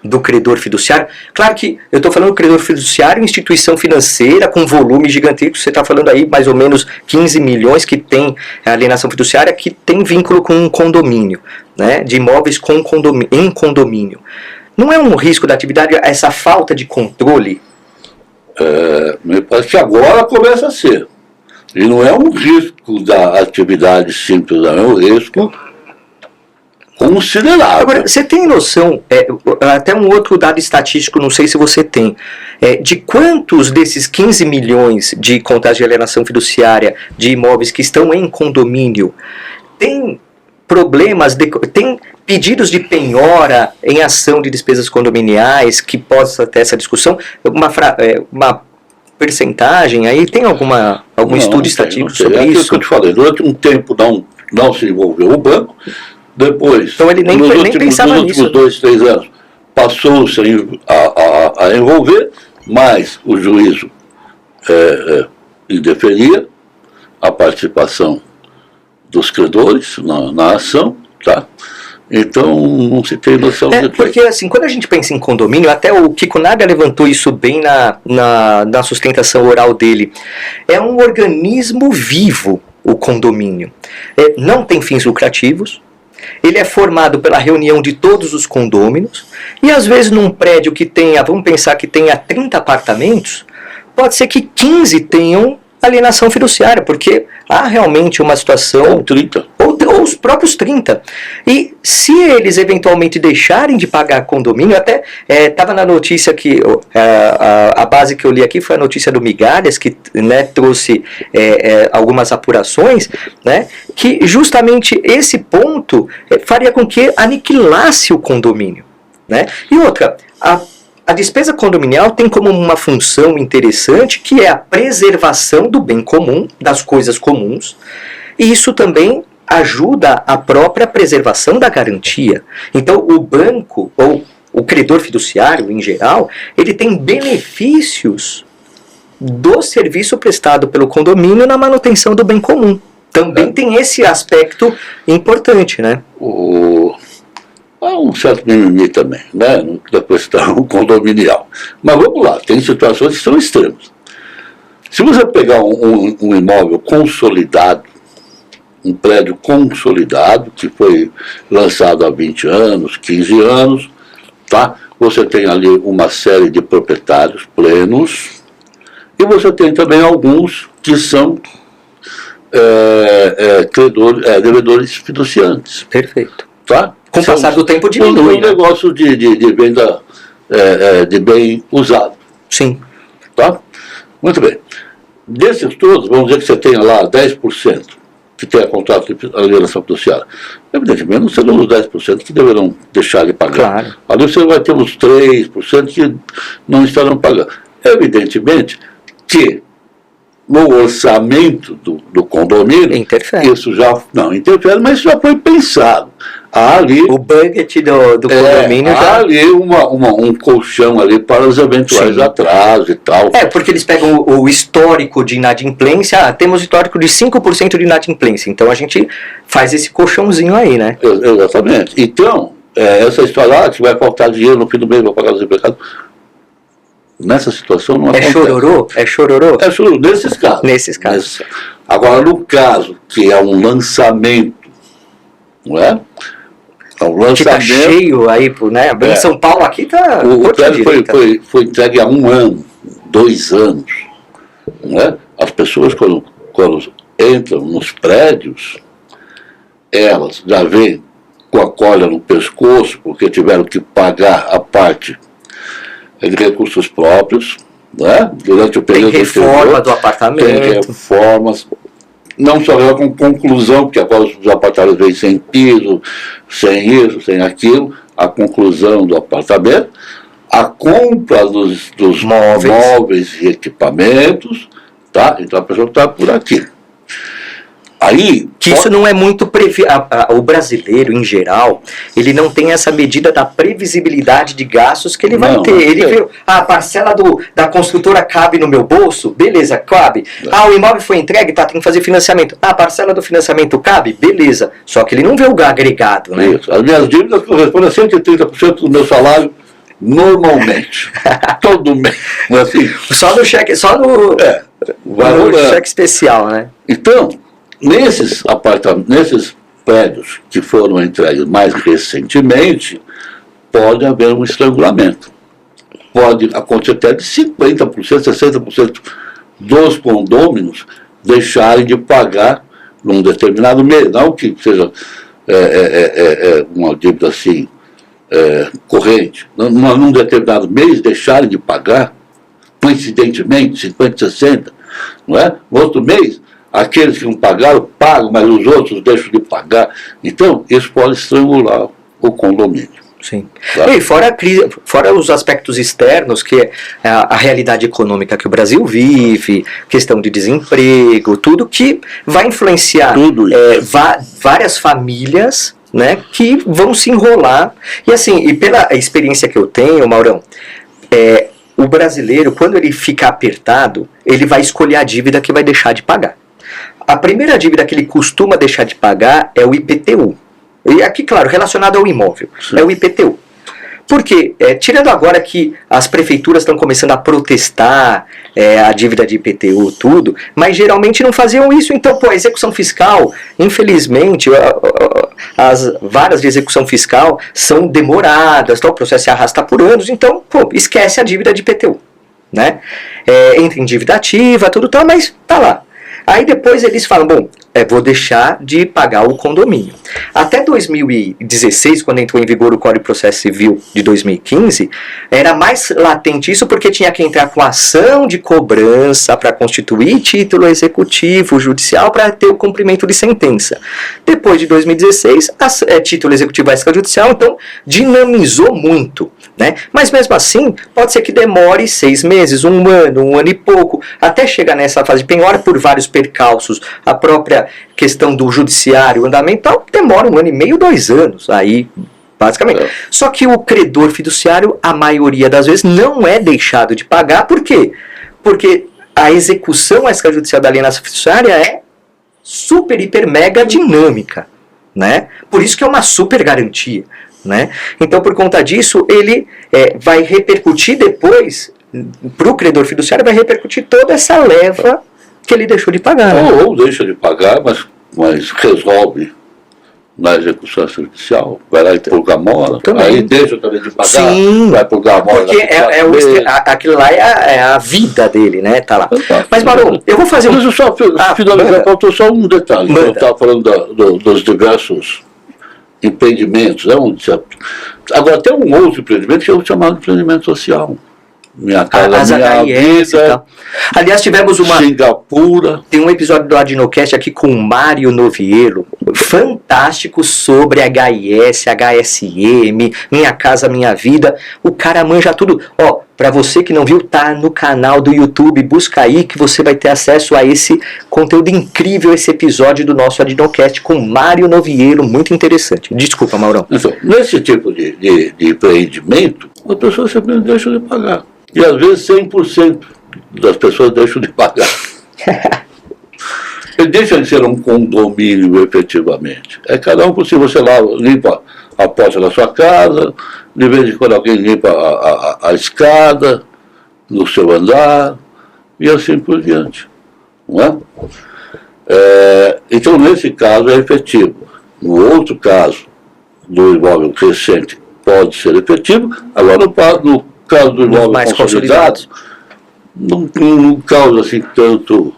do credor fiduciário? Claro que eu estou falando do credor fiduciário, instituição financeira com volume gigantesco. Você está falando aí mais ou menos 15 milhões que tem a alienação fiduciária, que tem vínculo com um condomínio, né, de imóveis em condomínio. Não é um risco da atividade essa falta de controle? Me parece que agora começa a ser. E não é um risco da atividade simples, não é um risco considerável. Agora, você tem noção, até um outro dado estatístico, não sei se você tem, de quantos desses 15 milhões de contratos de alienação fiduciária de imóveis que estão em condomínio tem problemas, tem pedidos de penhora em ação de despesas condominiais que possa ter essa discussão, uma percentagem aí, tem algum estudo estatístico sobre isso? É que eu te falei, durante um tempo não se envolveu o banco, depois, então ele nem pensava nisso. Nos últimos 2, 3 anos, passou-se a envolver, mas o juízo indeferia a participação dos credores na ação, tá? Então não se tem noção de porque assim, quando a gente pensa em condomínio, até o Kiko Naga levantou isso bem na sustentação oral dele, é um organismo vivo o condomínio, não tem fins lucrativos, ele é formado pela reunião de todos os condôminos, e às vezes num prédio que tenha, vamos pensar que tenha 30 apartamentos, pode ser que 15 tenham alienação fiduciária, porque há realmente uma situação... Ou 30. Ou os próprios 30. E se eles eventualmente deixarem de pagar condomínio, até estava na notícia que a base que eu li aqui foi a notícia do Migalhas, que, né, trouxe algumas apurações, né, que justamente esse ponto faria com que aniquilasse o condomínio, né? E outra, a despesa condominial tem como uma função interessante que é a preservação do bem comum, das coisas comuns, e isso também ajuda a própria preservação da garantia. Então, o banco, ou o credor fiduciário em geral, ele tem benefícios do serviço prestado pelo condomínio na manutenção do bem comum. Também tem esse aspecto importante, né? Há um certo mimimi também, né, da questão condominial. Mas vamos lá, tem situações que são extremas. Se você pegar um imóvel consolidado, um prédio consolidado, que foi lançado há 20 anos, 15 anos, tá? Você tem ali uma série de proprietários plenos, e você tem também alguns que são devedores fiduciantes. Perfeito. Tá? Com o passar do tempo diminui, um negócio de venda de bem usado. Sim. Tá? Muito bem. Desses todos, vamos dizer que você tenha lá 10% que tenha contrato de alienação fiduciária. Evidentemente, não serão os 10% que deverão deixar de pagar. Claro. Ali você vai ter uns 3% que não estarão pagando. Evidentemente que no orçamento do condomínio, interfere. Isso já não interfere, mas isso já foi pensado. Há ali o budget do condomínio já... Há ali um colchão ali para os eventuais atrasos e tal. Porque eles pegam o histórico de inadimplência, temos histórico de 5% de inadimplência, então a gente faz esse colchãozinho aí, né? Exatamente. Então, essa história, que vai faltar dinheiro no fim do mês, vai pagar os empregados. Nessa situação não acontece. Chororô? É chororô? É chororô, nesses casos. Nesses casos. Agora, no caso que é um lançamento, não é? É um lançamento. Que tá cheio aí, né? Em São Paulo aqui tá... O prédio foi entregue há 1 ano, 2 anos. Não é? As pessoas, quando entram nos prédios, elas já vêm com a corda no pescoço, porque tiveram que pagar a parte de recursos próprios, né? Durante o período tem reforma anterior, do apartamento. Tem reformas, não só com conclusão, porque agora os apartamentos vêm sem piso, sem isso, sem aquilo, a conclusão do apartamento, a compra dos móveis e equipamentos, tá? Então a pessoa está por aqui. Aí, que isso não é muito o brasileiro em geral, ele não tem essa medida da previsibilidade de gastos que ele vai ter. Ele viu, a parcela da construtora cabe no meu bolso, beleza, cabe. O imóvel foi entregue, tem que fazer financiamento. A parcela do financiamento cabe, beleza. Só que ele não vê o agregado, né? Isso. As minhas dívidas correspondem a 130% do meu salário normalmente. Todo mês. Assim, só no cheque, no cheque especial, né? Então, nesses prédios que foram entregues mais recentemente, pode haver um estrangulamento. Pode acontecer até de 50%, 60% dos condôminos deixarem de pagar num determinado mês. Não que seja uma dívida assim, corrente. Num determinado mês deixarem de pagar, coincidentemente, 50%, 60%, não é? No outro mês, aqueles que não pagaram, pagam, mas os outros deixam de pagar. Então, isso pode estrangular o condomínio. Sim. Tá? E fora os aspectos externos, que é a realidade econômica que o Brasil vive, questão de desemprego, tudo que vai influenciar várias famílias, né, que vão se enrolar. E assim, e pela experiência que eu tenho, Maurão, o brasileiro, quando ele fica apertado, ele vai escolher a dívida que vai deixar de pagar. A primeira dívida que ele costuma deixar de pagar é o IPTU. E aqui, claro, relacionado ao imóvel. Sim. É o IPTU. Porque, tirando agora que as prefeituras estão começando a protestar a dívida de IPTU, tudo, mas geralmente não faziam isso. Então, a execução fiscal, infelizmente, as varas de execução fiscal são demoradas, o processo se arrasta por anos, então, esquece a dívida de IPTU. Né? Entra em dívida ativa, tudo tal, mas tá lá. Aí depois eles falam, vou deixar de pagar o condomínio. Até 2016, quando entrou em vigor o Código de Processo Civil de 2015, era mais latente isso porque tinha que entrar com ação de cobrança para constituir título executivo judicial para ter o cumprimento de sentença. Depois de 2016, título executivo extrajudicial, então dinamizou muito Né? Mas mesmo assim, pode ser que demore 6 meses, um ano e pouco, até chegar nessa fase de penhora por vários percalços. A própria questão do judiciário, o andamental, demora 1 ano e meio, 2 anos, aí basicamente. Só que o credor fiduciário, a maioria das vezes, não é deixado de pagar. Por quê? Porque a execução extrajudicial da alienação fiduciária é super, hiper, mega dinâmica. Né? Por isso que é uma super garantia. Né? Então, por conta disso, ele vai repercutir depois, para o credor fiduciário, vai repercutir toda essa leva que ele deixou de pagar. Né? Ou deixa de pagar, mas resolve na execução judicial, vai lá e purga a mora, aí deixa também de pagar, sim, vai purgar a mora. Porque aquilo lá é a vida dele, né? Tá lá. Mas, Mauro, eu vou fazer Deixa eu só finalizar, faltou só um detalhe. Eu estava falando dos diversos empreendimentos. Agora, tem um outro empreendimento que é o chamado empreendimento social. Minha Casa Minha Vida. Aliás, tivemos Singapura. Tem um episódio do Adinocast aqui com o Mário Novielo, fantástico, sobre HIS, HSM, Minha Casa Minha Vida. O cara manja tudo. Ó, pra você que não viu, tá no canal do YouTube. Busca aí que você vai ter acesso a esse conteúdo incrível, esse episódio do nosso Adinocast com Mário Novielo, muito interessante. Desculpa, Maurão. Então, nesse tipo de empreendimento, as pessoas sempre deixam de pagar. E às vezes 100% das pessoas deixam de pagar. Ele deixa de ser um condomínio efetivamente. É cada um por si. Você lá limpa a porta da sua casa, de vez em quando alguém limpa a escada no seu andar, e assim por diante. Não é? Então, nesse caso, é efetivo. No outro caso, do imóvel recente, pode ser efetivo. Agora, no caso do imóvel mais consolidado, não causa assim tanto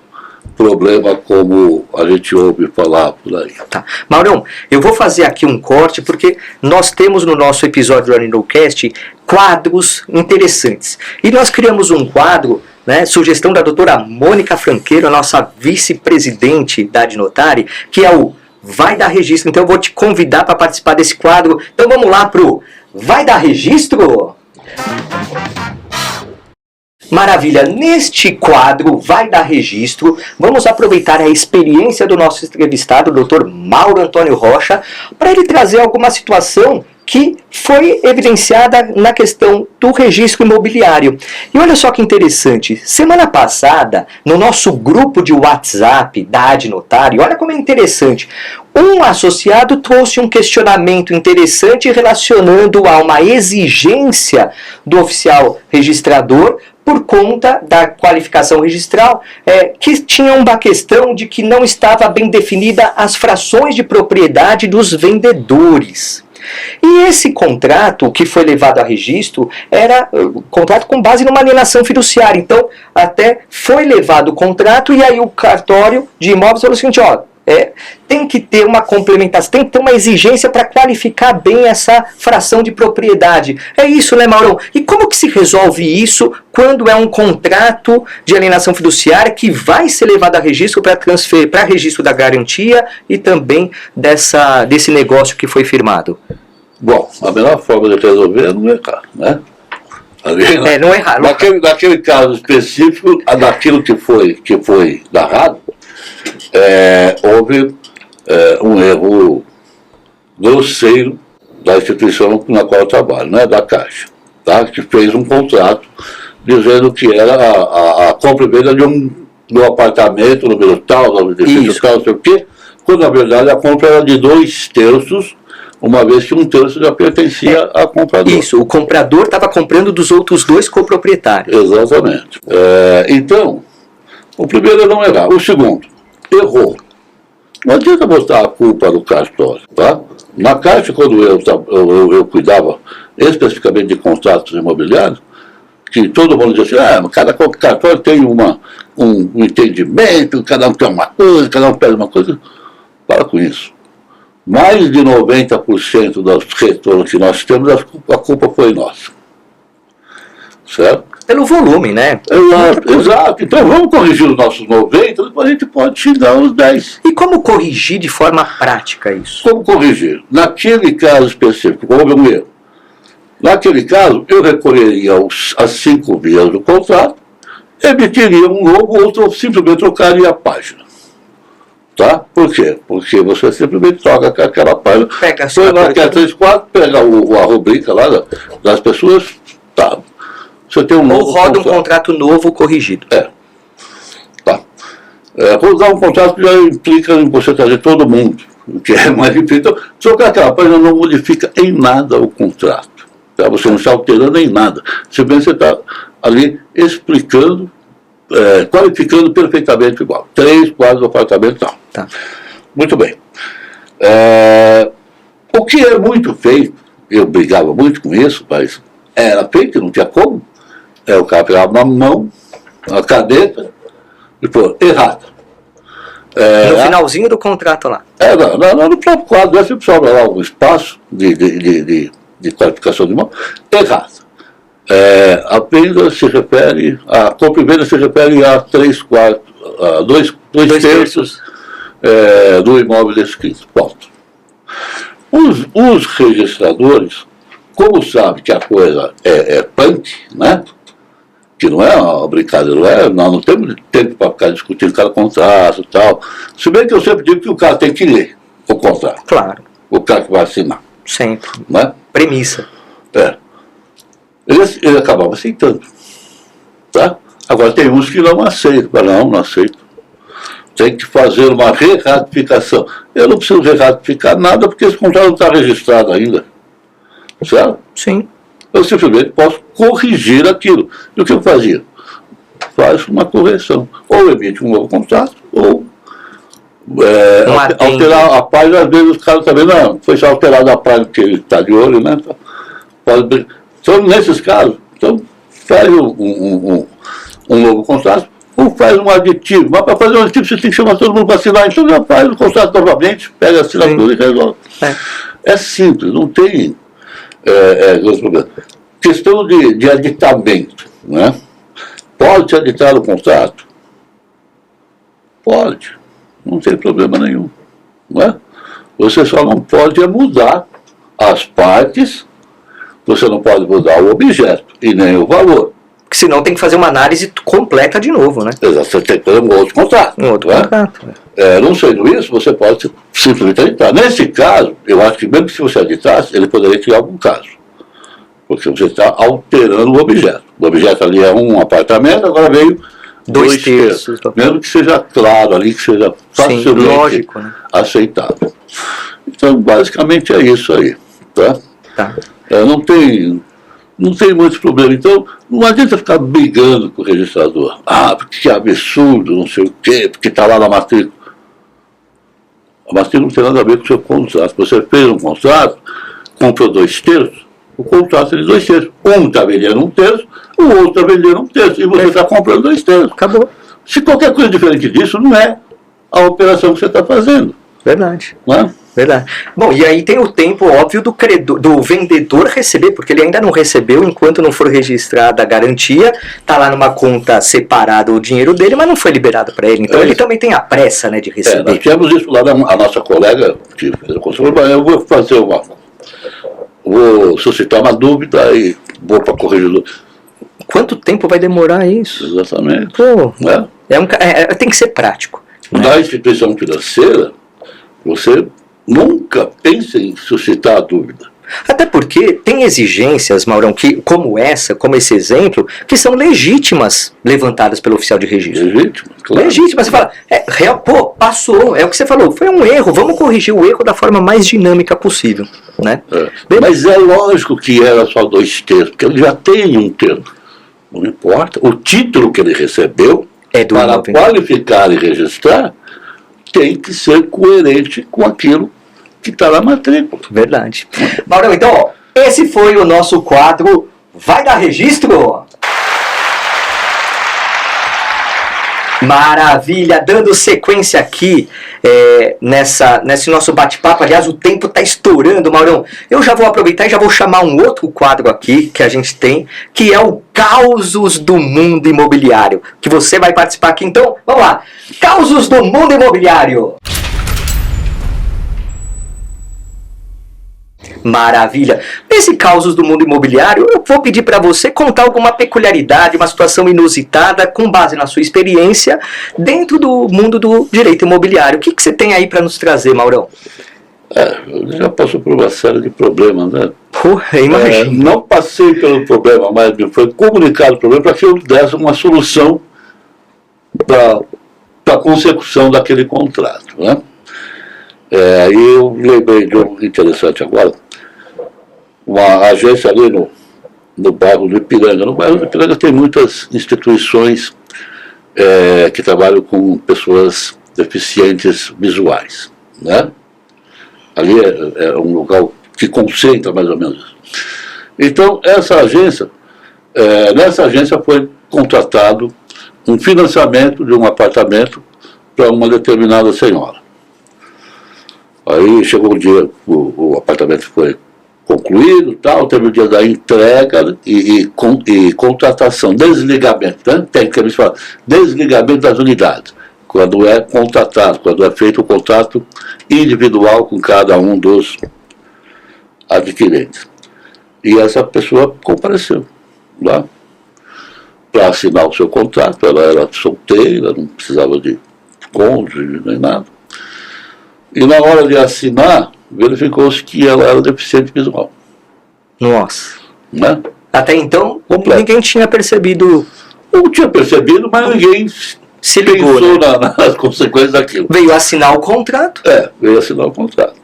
problema como a gente ouve falar por aí. Tá. Maurão, eu vou fazer aqui um corte porque nós temos no nosso episódio do Adinocast quadros interessantes. E nós criamos um quadro, né, sugestão da doutora Mônica Franqueiro, a nossa vice-presidente da Adinotari, que é o Vai Dar Registro. Então eu vou te convidar para participar desse quadro. Então vamos lá pro Vai Dar Registro? Maravilha, neste quadro Vai Dar Registro, vamos aproveitar a experiência do nosso entrevistado, o Dr. Mauro Antônio Rocha, para ele trazer alguma situação que foi evidenciada na questão do registro imobiliário. E olha só que interessante, semana passada, no nosso grupo de WhatsApp da Adinotari, olha como é interessante, um associado trouxe um questionamento interessante relacionando a uma exigência do oficial registrador por conta da qualificação registral, que tinha uma questão de que não estava bem definida as frações de propriedade dos vendedores. E esse contrato que foi levado a registro era contrato com base numa alienação fiduciária. Então, até foi levado o contrato e aí o cartório de imóveis falou o seguinte, ó, tem que ter uma complementação, tem que ter uma exigência para qualificar bem essa fração de propriedade. É isso, né, Maurão? E como que se resolve isso quando é um contrato de alienação fiduciária que vai ser levado a registro para transferir para registro da garantia e também desse negócio que foi firmado? Bom, a melhor forma de resolver é não errar, né? Não errar. Naquele caso específico, daquilo que foi narrado, houve um erro grosseiro da instituição na qual eu trabalho, né, da Caixa, tá? Que fez um contrato dizendo que era a compra e venda de um apartamento, número tal, no edifício tal, não sei o quê, quando na verdade a compra era de 2/3, uma vez que 1/3 já pertencia a comprador. Isso, o comprador estava comprando dos outros 2 coproprietários. Exatamente. Então, o primeiro é não errar. O segundo, errou. Não adianta botar a culpa no cartório, tá? Na Caixa, quando eu cuidava especificamente de contratos imobiliários, que todo mundo dizia assim, cada cartório tem um entendimento, cada um tem uma coisa, cada um pede uma coisa. Para com isso. Mais de 90% dos retornos que nós temos, a culpa foi nossa. Certo? Pelo volume, né? Exato. Então vamos corrigir os nossos 90, depois a gente pode xingar os 10. E como corrigir de forma prática isso? Como corrigir? Naquele caso específico, houve um erro. Naquele caso, eu recolheria as 5 vias do contrato, emitiria um novo ou simplesmente trocaria a página. Tá? Por quê? Porque você simplesmente troca aquela página, põe lá que é 34, pega a rubrica lá das pessoas, tá. Você tem um novo ou roda um contrato novo corrigido. Tá. Rodar um contrato que já implica em você trazer todo mundo, o que é mais difícil. Então, só que aquela página não modifica em nada o contrato. Tá? Você não está alterando em nada. Simplesmente você está ali explicando, qualificando perfeitamente igual. 3, 4 apartamentos, tal. Tá. Muito bem. O que é muito feito, eu brigava muito com isso, mas era feito, não tinha como. O cara pegava uma mão, uma caneta, e pô, errado. No finalzinho do contrato lá. No próprio quadro, sempre sobra lá um espaço de qualificação de mão, errado. A venda se refere, a compra e venda se refere a 3 quartos, a 2 terços do imóvel descrito. Ponto. Os registradores, como sabem que a coisa é punk, né? Que não é uma brincadeira, nós não temos tempo para ficar discutindo cada contrato e tal. Se bem que eu sempre digo que o cara tem que ler o contrato. Claro. O cara que vai assinar. Sempre. Né? Premissa. Ele acabava aceitando. Tá? Agora tem uns que não aceitam. Não aceitam. Tem que fazer uma re-ratificação. Eu não preciso re-ratificar nada porque esse contrato não está registrado ainda. Certo? Sim. Eu simplesmente posso corrigir aquilo. E o que eu fazia? Faz uma correção. Ou emite um novo contrato, ou alterar a página. Às vezes os caras também, não, foi só alterado a página que ele está de olho, né? Então, nesses casos, faz um novo contrato, ou faz um aditivo. Mas para fazer um aditivo você tem que chamar todo mundo para assinar. Então já faz o contrato novamente, pega a assinatura e resolve. É simples, não tem dois problemas. Questão de aditamento, né? Pode-se aditar o contrato? Pode, não tem problema nenhum. Não é? Você só não pode mudar as partes, você não pode mudar o objeto e nem o valor. Porque senão tem que fazer uma análise completa de novo, né? Exato, você tem que fazer um outro contrato. Contrato. Não sendo isso, você pode simplesmente aditar. Nesse caso, eu acho que mesmo que se você aditasse, ele poderia criar algum caso. Porque você está alterando o objeto. O objeto ali é um apartamento, agora veio 2 terços. Mesmo que seja claro ali, que seja facilmente lógico, né? aceitável. Então, basicamente é isso aí. Tá? Não tem muito problema. Então, não adianta ficar brigando com o registrador. Porque que absurdo, não sei o quê, porque está lá na matrícula. A matrícula não tem nada a ver com o seu contrato. Você fez um contrato, comprou 2 terços, o contrato é de 2 terços. Um está vendendo 1 terço, o outro está vendendo 1 terço, e você está comprando 2 terços. Acabou. Se qualquer coisa diferente disso, não é a operação que você está fazendo. Verdade. Não é? Verdade. Bom, e aí tem o tempo óbvio do vendedor receber, porque ele ainda não recebeu enquanto não for registrada a garantia, está lá numa conta separada o dinheiro dele, mas não foi liberado para ele. Então ele também tem a pressa, né, de receber. Nós tivemos isso lá, a nossa colega que fez a consulta, eu vou fazer vou suscitar uma dúvida e vou para a corregedora. Quanto tempo vai demorar isso? Exatamente. Pô, tem que ser prático. Na instituição financeira, você nunca pense em suscitar a dúvida. Até porque tem exigências, Maurão, como esse exemplo, que são legítimas levantadas pelo oficial de registro. Legítimas, claro. Legítimas. Você fala, passou, é o que você falou, foi um erro, vamos corrigir o erro da forma mais dinâmica possível. Né? Mas é lógico que era só 2 terços, porque ele já tem 1 terço. Não importa. O título que ele recebeu, para qualificar e registrar, tem que ser coerente com aquilo que está na matrícula. Verdade. Maurão, então, esse foi o nosso quadro Vai Dar Registro? Maravilha, dando sequência aqui nesse nosso bate-papo. Aliás, o tempo está estourando, Maurão. Eu já vou aproveitar e já vou chamar um outro quadro aqui que a gente tem, que é o Causos do Mundo Imobiliário, que você vai participar aqui. Então, vamos lá. Causos do Mundo Imobiliário. Maravilha. Nesse Causos do Mundo Imobiliário, eu vou pedir para você contar alguma peculiaridade, uma situação inusitada, com base na sua experiência, dentro do mundo do direito imobiliário. O que você tem aí para nos trazer, Maurão? Eu já passou por uma série de problemas, né? Porra, imagina. Não passei pelo problema, mas me foi comunicado o problema para que eu desse uma solução para a consecução daquele contrato, né? Aí eu lembrei de um interessante agora, uma agência ali no bairro do Ipiranga. No bairro do Ipiranga tem muitas instituições que trabalham com pessoas deficientes visuais, né? Ali é um local que concentra mais ou menos isso. Então, nessa agência foi contratado um financiamento de um apartamento para uma determinada senhora. Aí chegou o dia, o apartamento foi concluído, teve o dia da entrega e contratação, desligamento, né? Tecnicamente fala, desligamento das unidades, quando é contratado, quando é feito o contrato individual com cada um dos adquirentes. E essa pessoa compareceu lá para assinar o seu contrato. Ela era solteira, não precisava de cônjuge nem nada. E na hora de assinar, verificou-se que ela era deficiente visual. Nossa. Né? Até então, Completo. Ninguém tinha percebido. Não tinha percebido, mas ninguém Se ligou, pensou né? nas consequências daquilo. Veio assinar o contrato. Veio assinar o contrato.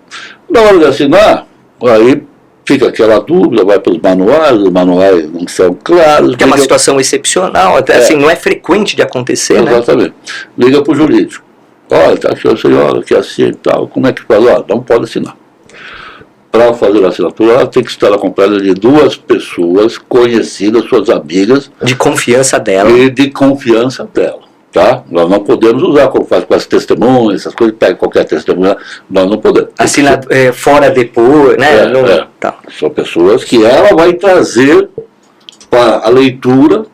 Na hora de assinar, aí fica aquela dúvida, vai para os manuais não são claros. Que é uma situação excepcional, até assim, não é frequente de acontecer, exatamente. né? Liga para o jurídico. Olha, está aqui a senhora que assina e tal, como é que faz? Olha, não pode assinar. Para fazer a assinatura, ela tem que estar acompanhada de 2 pessoas conhecidas, suas amigas. De confiança dela. E de confiança dela. Tá? Nós não podemos usar, como faz com as testemunhas, essas coisas, pega qualquer testemunha, nós não podemos. Assinar fora depois, né? Tá. São pessoas que ela vai trazer para a leitura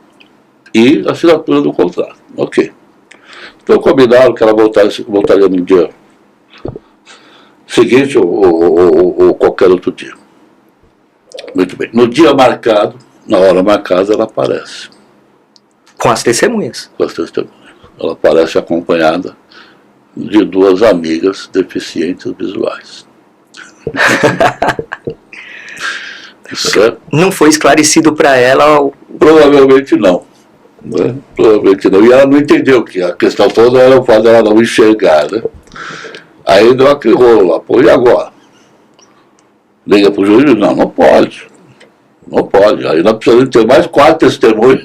e a assinatura do contrato. Ok. Então combinaram que ela voltaria no dia seguinte ou qualquer outro dia. Muito bem. No dia marcado, na hora marcada, ela aparece. Com as testemunhas. Com as testemunhas. Ela aparece acompanhada de 2 amigas deficientes visuais. Certo? Não foi esclarecido para ela? Provavelmente não. Né? Provavelmente não. E ela não entendeu que a questão toda era o fato dela não enxergar. Né? Aí deu aquele rolo lá. Pô, e agora? Liga para o juiz e diz, não pode. Não pode. Aí nós precisamos ter mais 4 testemunhas.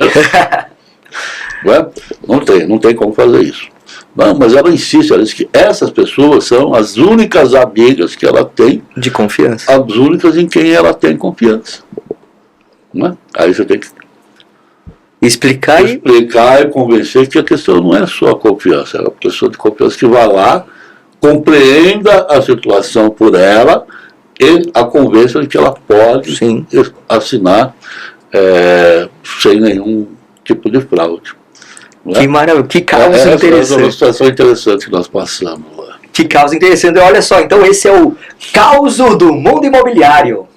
Não tem como fazer isso. Não, mas ela insiste, ela diz que essas pessoas são as únicas amigas que ela tem. De confiança. As únicas em quem ela tem confiança. Né? Aí você tem que explicar e convencer que a questão não é só a confiança, é uma questão de confiança que vai lá, compreenda a situação por ela e a convença de que ela pode assinar sem nenhum tipo de fraude. Que maravilha, que causa interessante. É uma situação interessante que nós passamos lá. Que causa interessante. Olha só, então esse é o Causo do Mundo Imobiliário.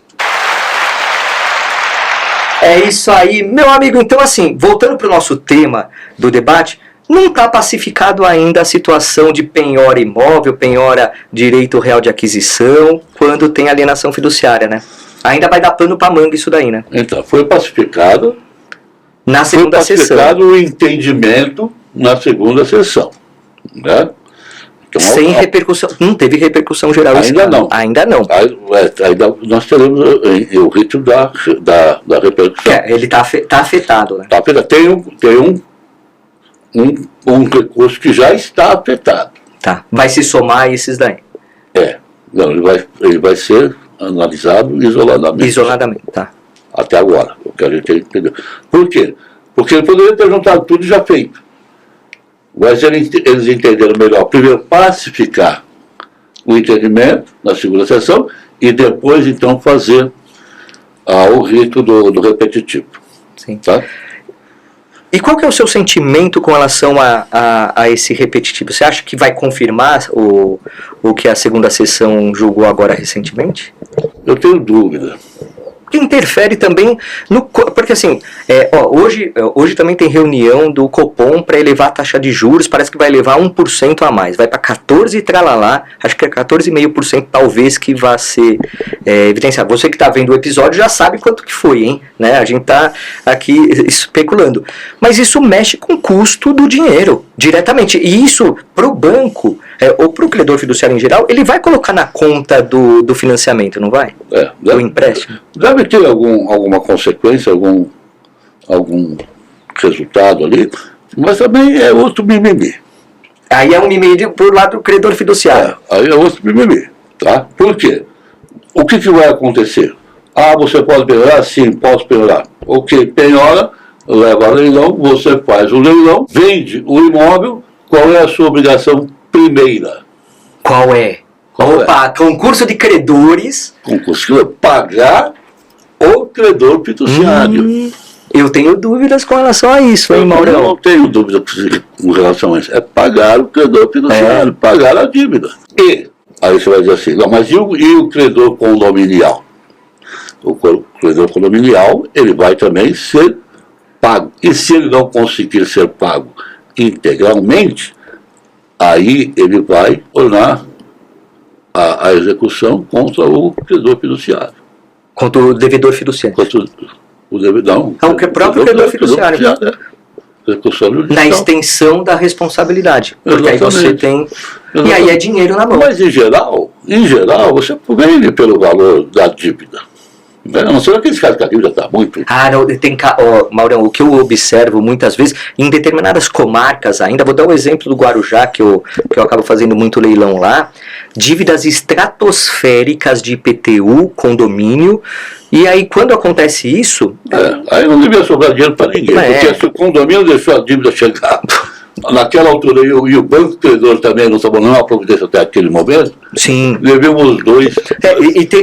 É isso aí, meu amigo. Então, assim, voltando para o nosso tema do debate, não está pacificado ainda a situação de penhora imóvel, penhora direito real de aquisição, quando tem alienação fiduciária, né? Ainda vai dar pano para manga isso daí, né? Então, foi pacificado. Na segunda sessão. Foi pacificado o entendimento na segunda sessão. Né? Então, sem repercussão. Não teve repercussão geral. Ainda não. Ainda não. Ainda nós teremos o ritmo da repercussão. Ele está afetado. Né? Tá afetado. Tem um recurso que já está afetado. Tá. Vai se somar a esses daí. Não, ele vai ser analisado isoladamente. Isoladamente, tá. Até agora, o que a gente entendeu. Por quê? Porque ele poderia ter juntado tudo já feito. Mas eles entenderam melhor, primeiro, pacificar o entendimento na segunda sessão e depois, então, fazer o rito do repetitivo. Sim. Tá? E qual que é o seu sentimento com relação a esse repetitivo? Você acha que vai confirmar o que a segunda sessão julgou agora recentemente? eu tenho dúvida. Que interfere também no... Porque assim, hoje também tem reunião do Copom para elevar a taxa de juros, parece que vai elevar 1% a mais, vai para 14 tralalá, acho que é 14,5% talvez que vai ser evidenciado. Você que está vendo o episódio já sabe quanto que foi, hein? Né? A gente está aqui especulando. Mas isso mexe com o custo do dinheiro, diretamente. E isso, para o banco, ou para o credor fiduciário em geral, ele vai colocar na conta do financiamento, não vai? Do empréstimo. Deve ter alguma consequência, algum resultado ali, mas também é outro mimimi. Aí é um mimimi por lado do credor fiduciário. Aí é outro mimimi, tá? Por quê? O que vai acontecer? Você pode penhorar? Sim, posso penhorar. Ok, penhora, leva a leilão, você faz o leilão, vende o imóvel, qual é a sua obrigação primeira? Qual é? Concurso de credores. Concurso de pagar o credor fiduciário. Eu tenho dúvidas com relação a isso, hein, Maurão? Eu não tenho dúvida com relação a isso. É pagar o credor fiduciário, pagar a dívida. E, aí você vai dizer assim, não, mas e o credor condominial? O credor condominial, ele vai também ser pago. E se ele não conseguir ser pago integralmente, aí ele vai tornar a execução contra o credor fiduciário. Contra o devedor fiduciário. Contra o devedor. O próprio credor fiduciário. Execução judicial. Na extensão da responsabilidade. Porque aí você tem... E aí é dinheiro na mão. Mas em geral, você vende pelo valor da dívida. Não sei aqueles casos que a dívida está muito... Maurão, o que eu observo muitas vezes, em determinadas comarcas ainda, vou dar um exemplo do Guarujá, que eu acabo fazendo muito leilão lá, dívidas estratosféricas de IPTU, condomínio, e aí quando acontece isso... aí não devia sobrar dinheiro para ninguém, porque se o condomínio deixou a dívida chegar... Naquela altura, e o Banco Credor também não tomou nenhuma providência até aquele momento. Sim. Devemos os dois.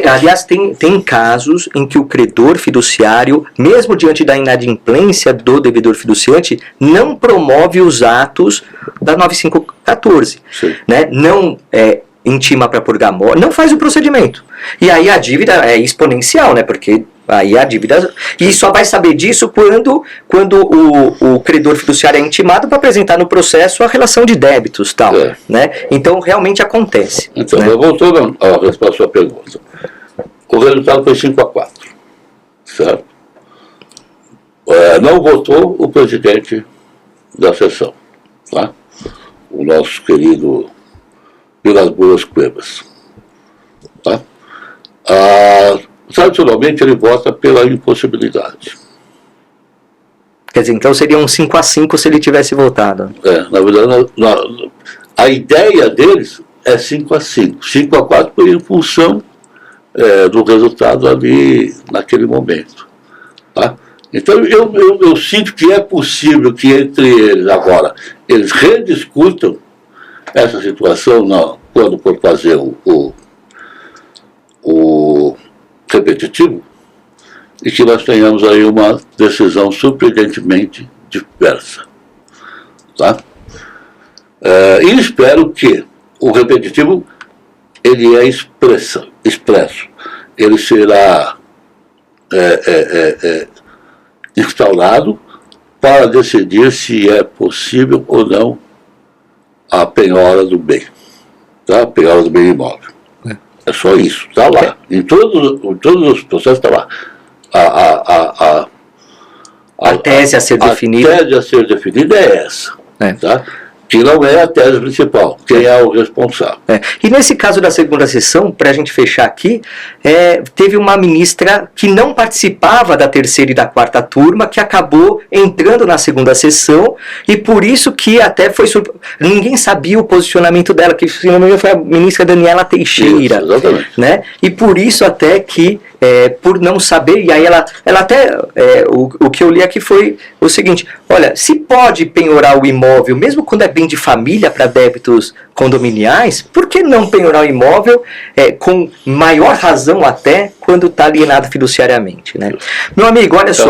Aliás, tem casos em que o credor fiduciário, mesmo diante da inadimplência do devedor fiduciante, não promove os atos da 9514. Né? Não intima para purgar morte, não faz o procedimento. E aí a dívida é exponencial, né? Porque aí a dívida... E só vai saber disso quando o credor fiduciário é intimado para apresentar no processo a relação de débitos e tal. Né? Então, realmente acontece. Então, né? Voltando a responder a sua pergunta. O resultado foi 5-4. Certo? Não votou o presidente da sessão. Tá? O nosso querido Vilas Boas Cuevas. Tá? Tradicionalmente ele vota pela impossibilidade. Quer dizer, então seria um 5-5 se ele tivesse votado. Na verdade, a ideia deles é 5-5. 5-4 por em função do resultado ali naquele momento. Tá? Então eu sinto que é possível que entre eles agora, eles rediscutam essa situação quando for fazer o repetitivo, e que nós tenhamos aí uma decisão surpreendentemente diversa. Tá? E espero que o repetitivo ele é expresso. Ele será instaurado para decidir se é possível ou não a penhora do bem. Tá? A penhora do bem imóvel. É só isso, está lá. Em todos os processos está lá. A tese a ser definida. A tese a ser definida é essa. Tá? Que não é a tese principal, quem é o responsável. E nesse caso da segunda sessão, para a gente fechar aqui, teve uma ministra que não participava da terceira e da quarta turma, que acabou entrando na segunda sessão, e por isso que até foi ninguém sabia o posicionamento dela, que se não me engano foi a ministra Daniela Teixeira. Isso, exatamente. Né? E por isso até que, por não saber, e aí ela até, o que eu li aqui foi o seguinte, olha, se pode penhorar o imóvel, mesmo quando é bem de família para débitos condominiais, por que não penhorar o imóvel com maior razão até quando está alienado fiduciariamente, né? Meu amigo, olha só.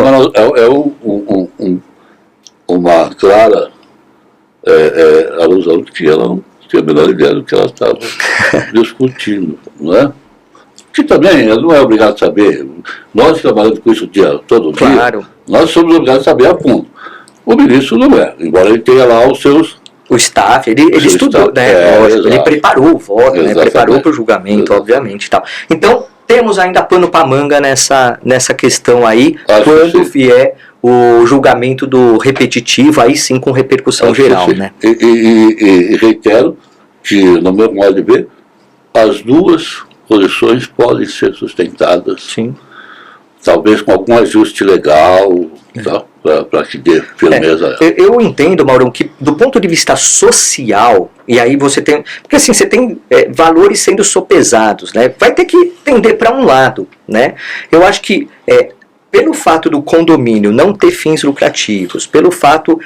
Uma clara alusão de que ela não tinha a menor ideia do que ela estava discutindo, não é? que também não é obrigado a saber. Nós trabalhamos com isso todo Claro. dia, nós somos obrigados a saber a fundo. O ministro não é, embora ele tenha lá os seus... O staff, ele estudou, staff, né? Lógico, ele exato. preparou o voto, né? Exatamente. Preparou para o julgamento, Exato. obviamente, e tal. Então, temos ainda pano para manga nessa questão aí, Acho quando que sim. vier o julgamento do repetitivo, aí sim com repercussão Acho que geral, sim. né? E reitero que, no meu modo de ver, as duas posições podem ser sustentadas, Sim. talvez com algum ajuste legal, tá? Para que dê firmeza. Eu entendo, Maurão, que do ponto de vista social, e aí você tem... Porque assim, você tem valores sendo sopesados, né? Vai ter que tender para um lado, né? Eu acho que... pelo fato do condomínio não ter fins lucrativos, pelo fato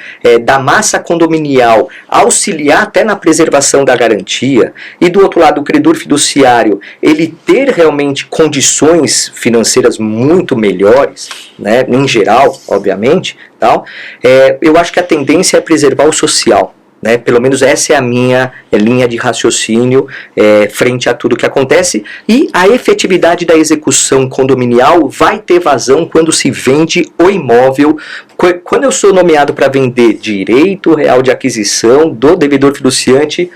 da massa condominial auxiliar até na preservação da garantia, e do outro lado o credor fiduciário, ele ter realmente condições financeiras muito melhores, né, em geral, obviamente, tal, eu acho que a tendência é preservar o social. Né? Pelo menos essa é a minha linha de raciocínio frente a tudo que acontece, e a efetividade da execução condominial vai ter vazão quando se vende o imóvel. Quando eu sou nomeado para vender direito real de aquisição do devedor fiduciante,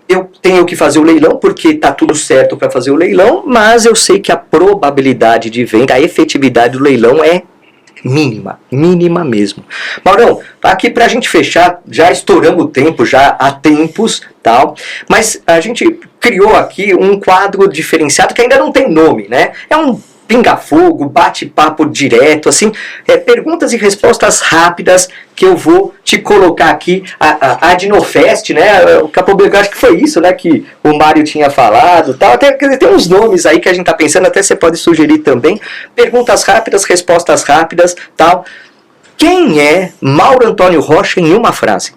eu tenho que fazer o leilão porque está tudo certo para fazer o leilão, mas eu sei que a probabilidade de venda, a efetividade do leilão é mínima mesmo. Maurão, aqui pra gente fechar, já estouramos o tempo, já há tempos, tal, mas a gente criou aqui um quadro diferenciado que ainda não tem nome, né? É um pinga-fogo, bate-papo direto, assim, perguntas e respostas rápidas que eu vou te colocar aqui, a Adinofest, né, o Capoblanco, acho que foi isso, né, que o Mário tinha falado, tal, até tem uns nomes aí que a gente tá pensando, até você pode sugerir também, perguntas rápidas, respostas rápidas, tal. Quem é Mauro Antônio Rocha em uma frase?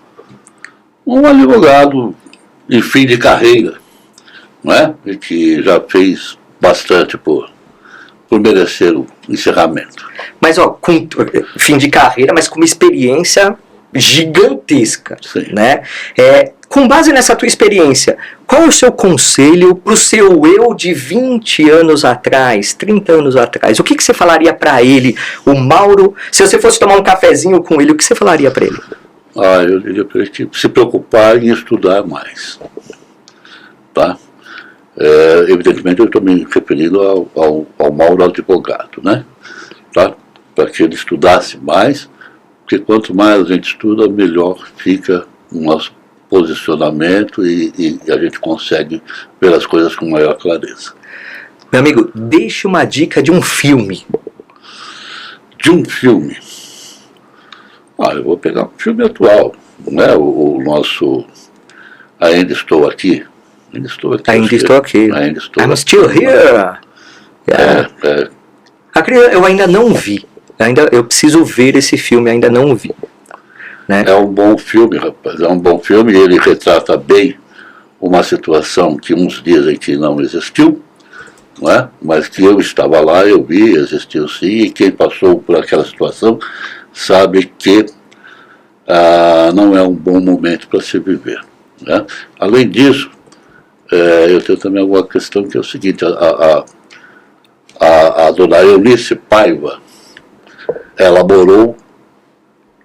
Um advogado em fim de carreira, não é? E que já fez bastante por merecer o encerramento. Mas, ó, com fim de carreira, mas com uma experiência gigantesca, Sim. né? Com base nessa tua experiência, qual é o seu conselho para o seu eu de 20 anos atrás, 30 anos atrás? O que você falaria para ele, o Mauro? Se você fosse tomar um cafezinho com ele, o que você falaria para ele? Eu diria para ele que se preocupar em estudar mais, tá? Evidentemente eu estou me referindo ao Mauro advogado, né? Tá? Para que ele estudasse mais, porque quanto mais a gente estuda, melhor fica o nosso posicionamento e a gente consegue ver as coisas com maior clareza. Meu amigo, deixe uma dica de um filme. De um filme? Eu vou pegar um filme atual, né? O nosso Ainda Estou Aqui. Ainda estou aqui. Ainda estou aqui. Ainda estou I'm aqui. still here. Eu ainda não vi. Eu preciso ver esse filme, ainda não vi. Né? É um bom filme, rapaz. É um bom filme. Ele retrata bem uma situação que uns dizem que não existiu, não é? Mas que eu estava lá, eu vi, existiu sim, e quem passou por aquela situação sabe que não é um bom momento para se viver. Né? Além disso, eu tenho também alguma questão que é o seguinte, a dona Eunice Paiva, ela morou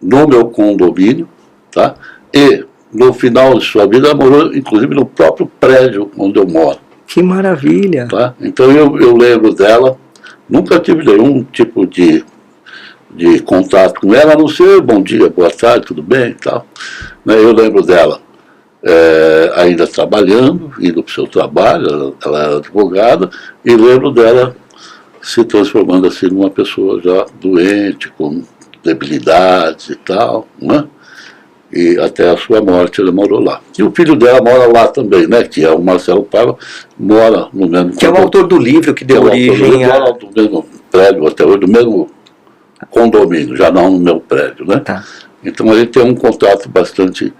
no meu condomínio, tá? E no final de sua vida ela morou inclusive no próprio prédio onde eu moro. Que maravilha! Tá? Então eu lembro dela, nunca tive nenhum tipo de contato com ela, a não ser bom dia, boa tarde, tudo bem e tal. Eu lembro dela ainda trabalhando, indo para o seu trabalho, ela era advogada, e lembro dela se transformando assim numa pessoa já doente, com debilidades e tal, né? E até a sua morte ela morou lá. E o filho dela mora lá também, né? Que é o Marcelo Paiva, mora no mesmo... Que é o autor do livro que deu origem a... Mora do mesmo prédio até hoje, do mesmo condomínio, já não no meu prédio, né? Tá. Então a gente tem um contato bastante...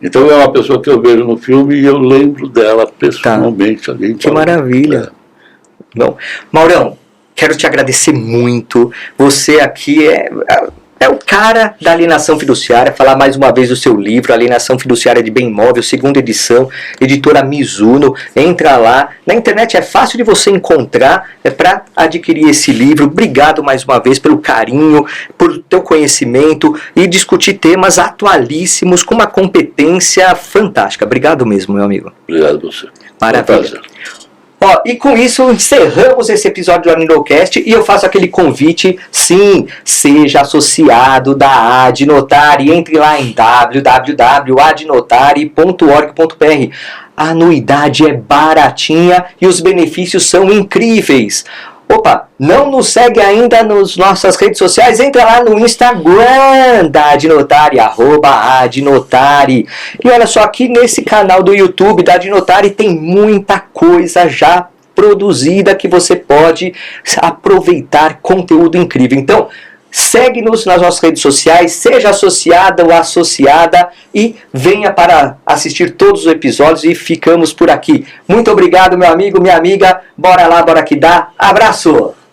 Então é uma pessoa que eu vejo no filme e eu lembro dela pessoalmente. Tá. Que maravilha. Bom, Maurão, quero te agradecer muito. Você aqui é o cara da alienação fiduciária. Falar mais uma vez do seu livro, Alienação Fiduciária de Bem Imóvel, segunda edição, editora Mizuno. Entra lá, na internet é fácil de você encontrar, para adquirir esse livro. Obrigado mais uma vez pelo carinho, por teu conhecimento e discutir temas atualíssimos com uma competência fantástica. Obrigado mesmo, meu amigo. Obrigado a você. Maravilha. Ó, e com isso encerramos esse episódio do Adinocast e eu faço aquele convite, sim, seja associado da Adnotari, entre lá em www.adnotari.org.br. A anuidade é baratinha e os benefícios são incríveis. Opa, não nos segue ainda nas nossas redes sociais? Entra lá no Instagram da Adnotari, @Adnotari. E olha só, aqui nesse canal do YouTube da Adnotari tem muita coisa já produzida que você pode aproveitar, conteúdo incrível. Então, segue-nos nas nossas redes sociais, seja associada ou associada e venha para assistir todos os episódios e ficamos por aqui. Muito obrigado, meu amigo, minha amiga. Bora lá, bora que dá. Abraço!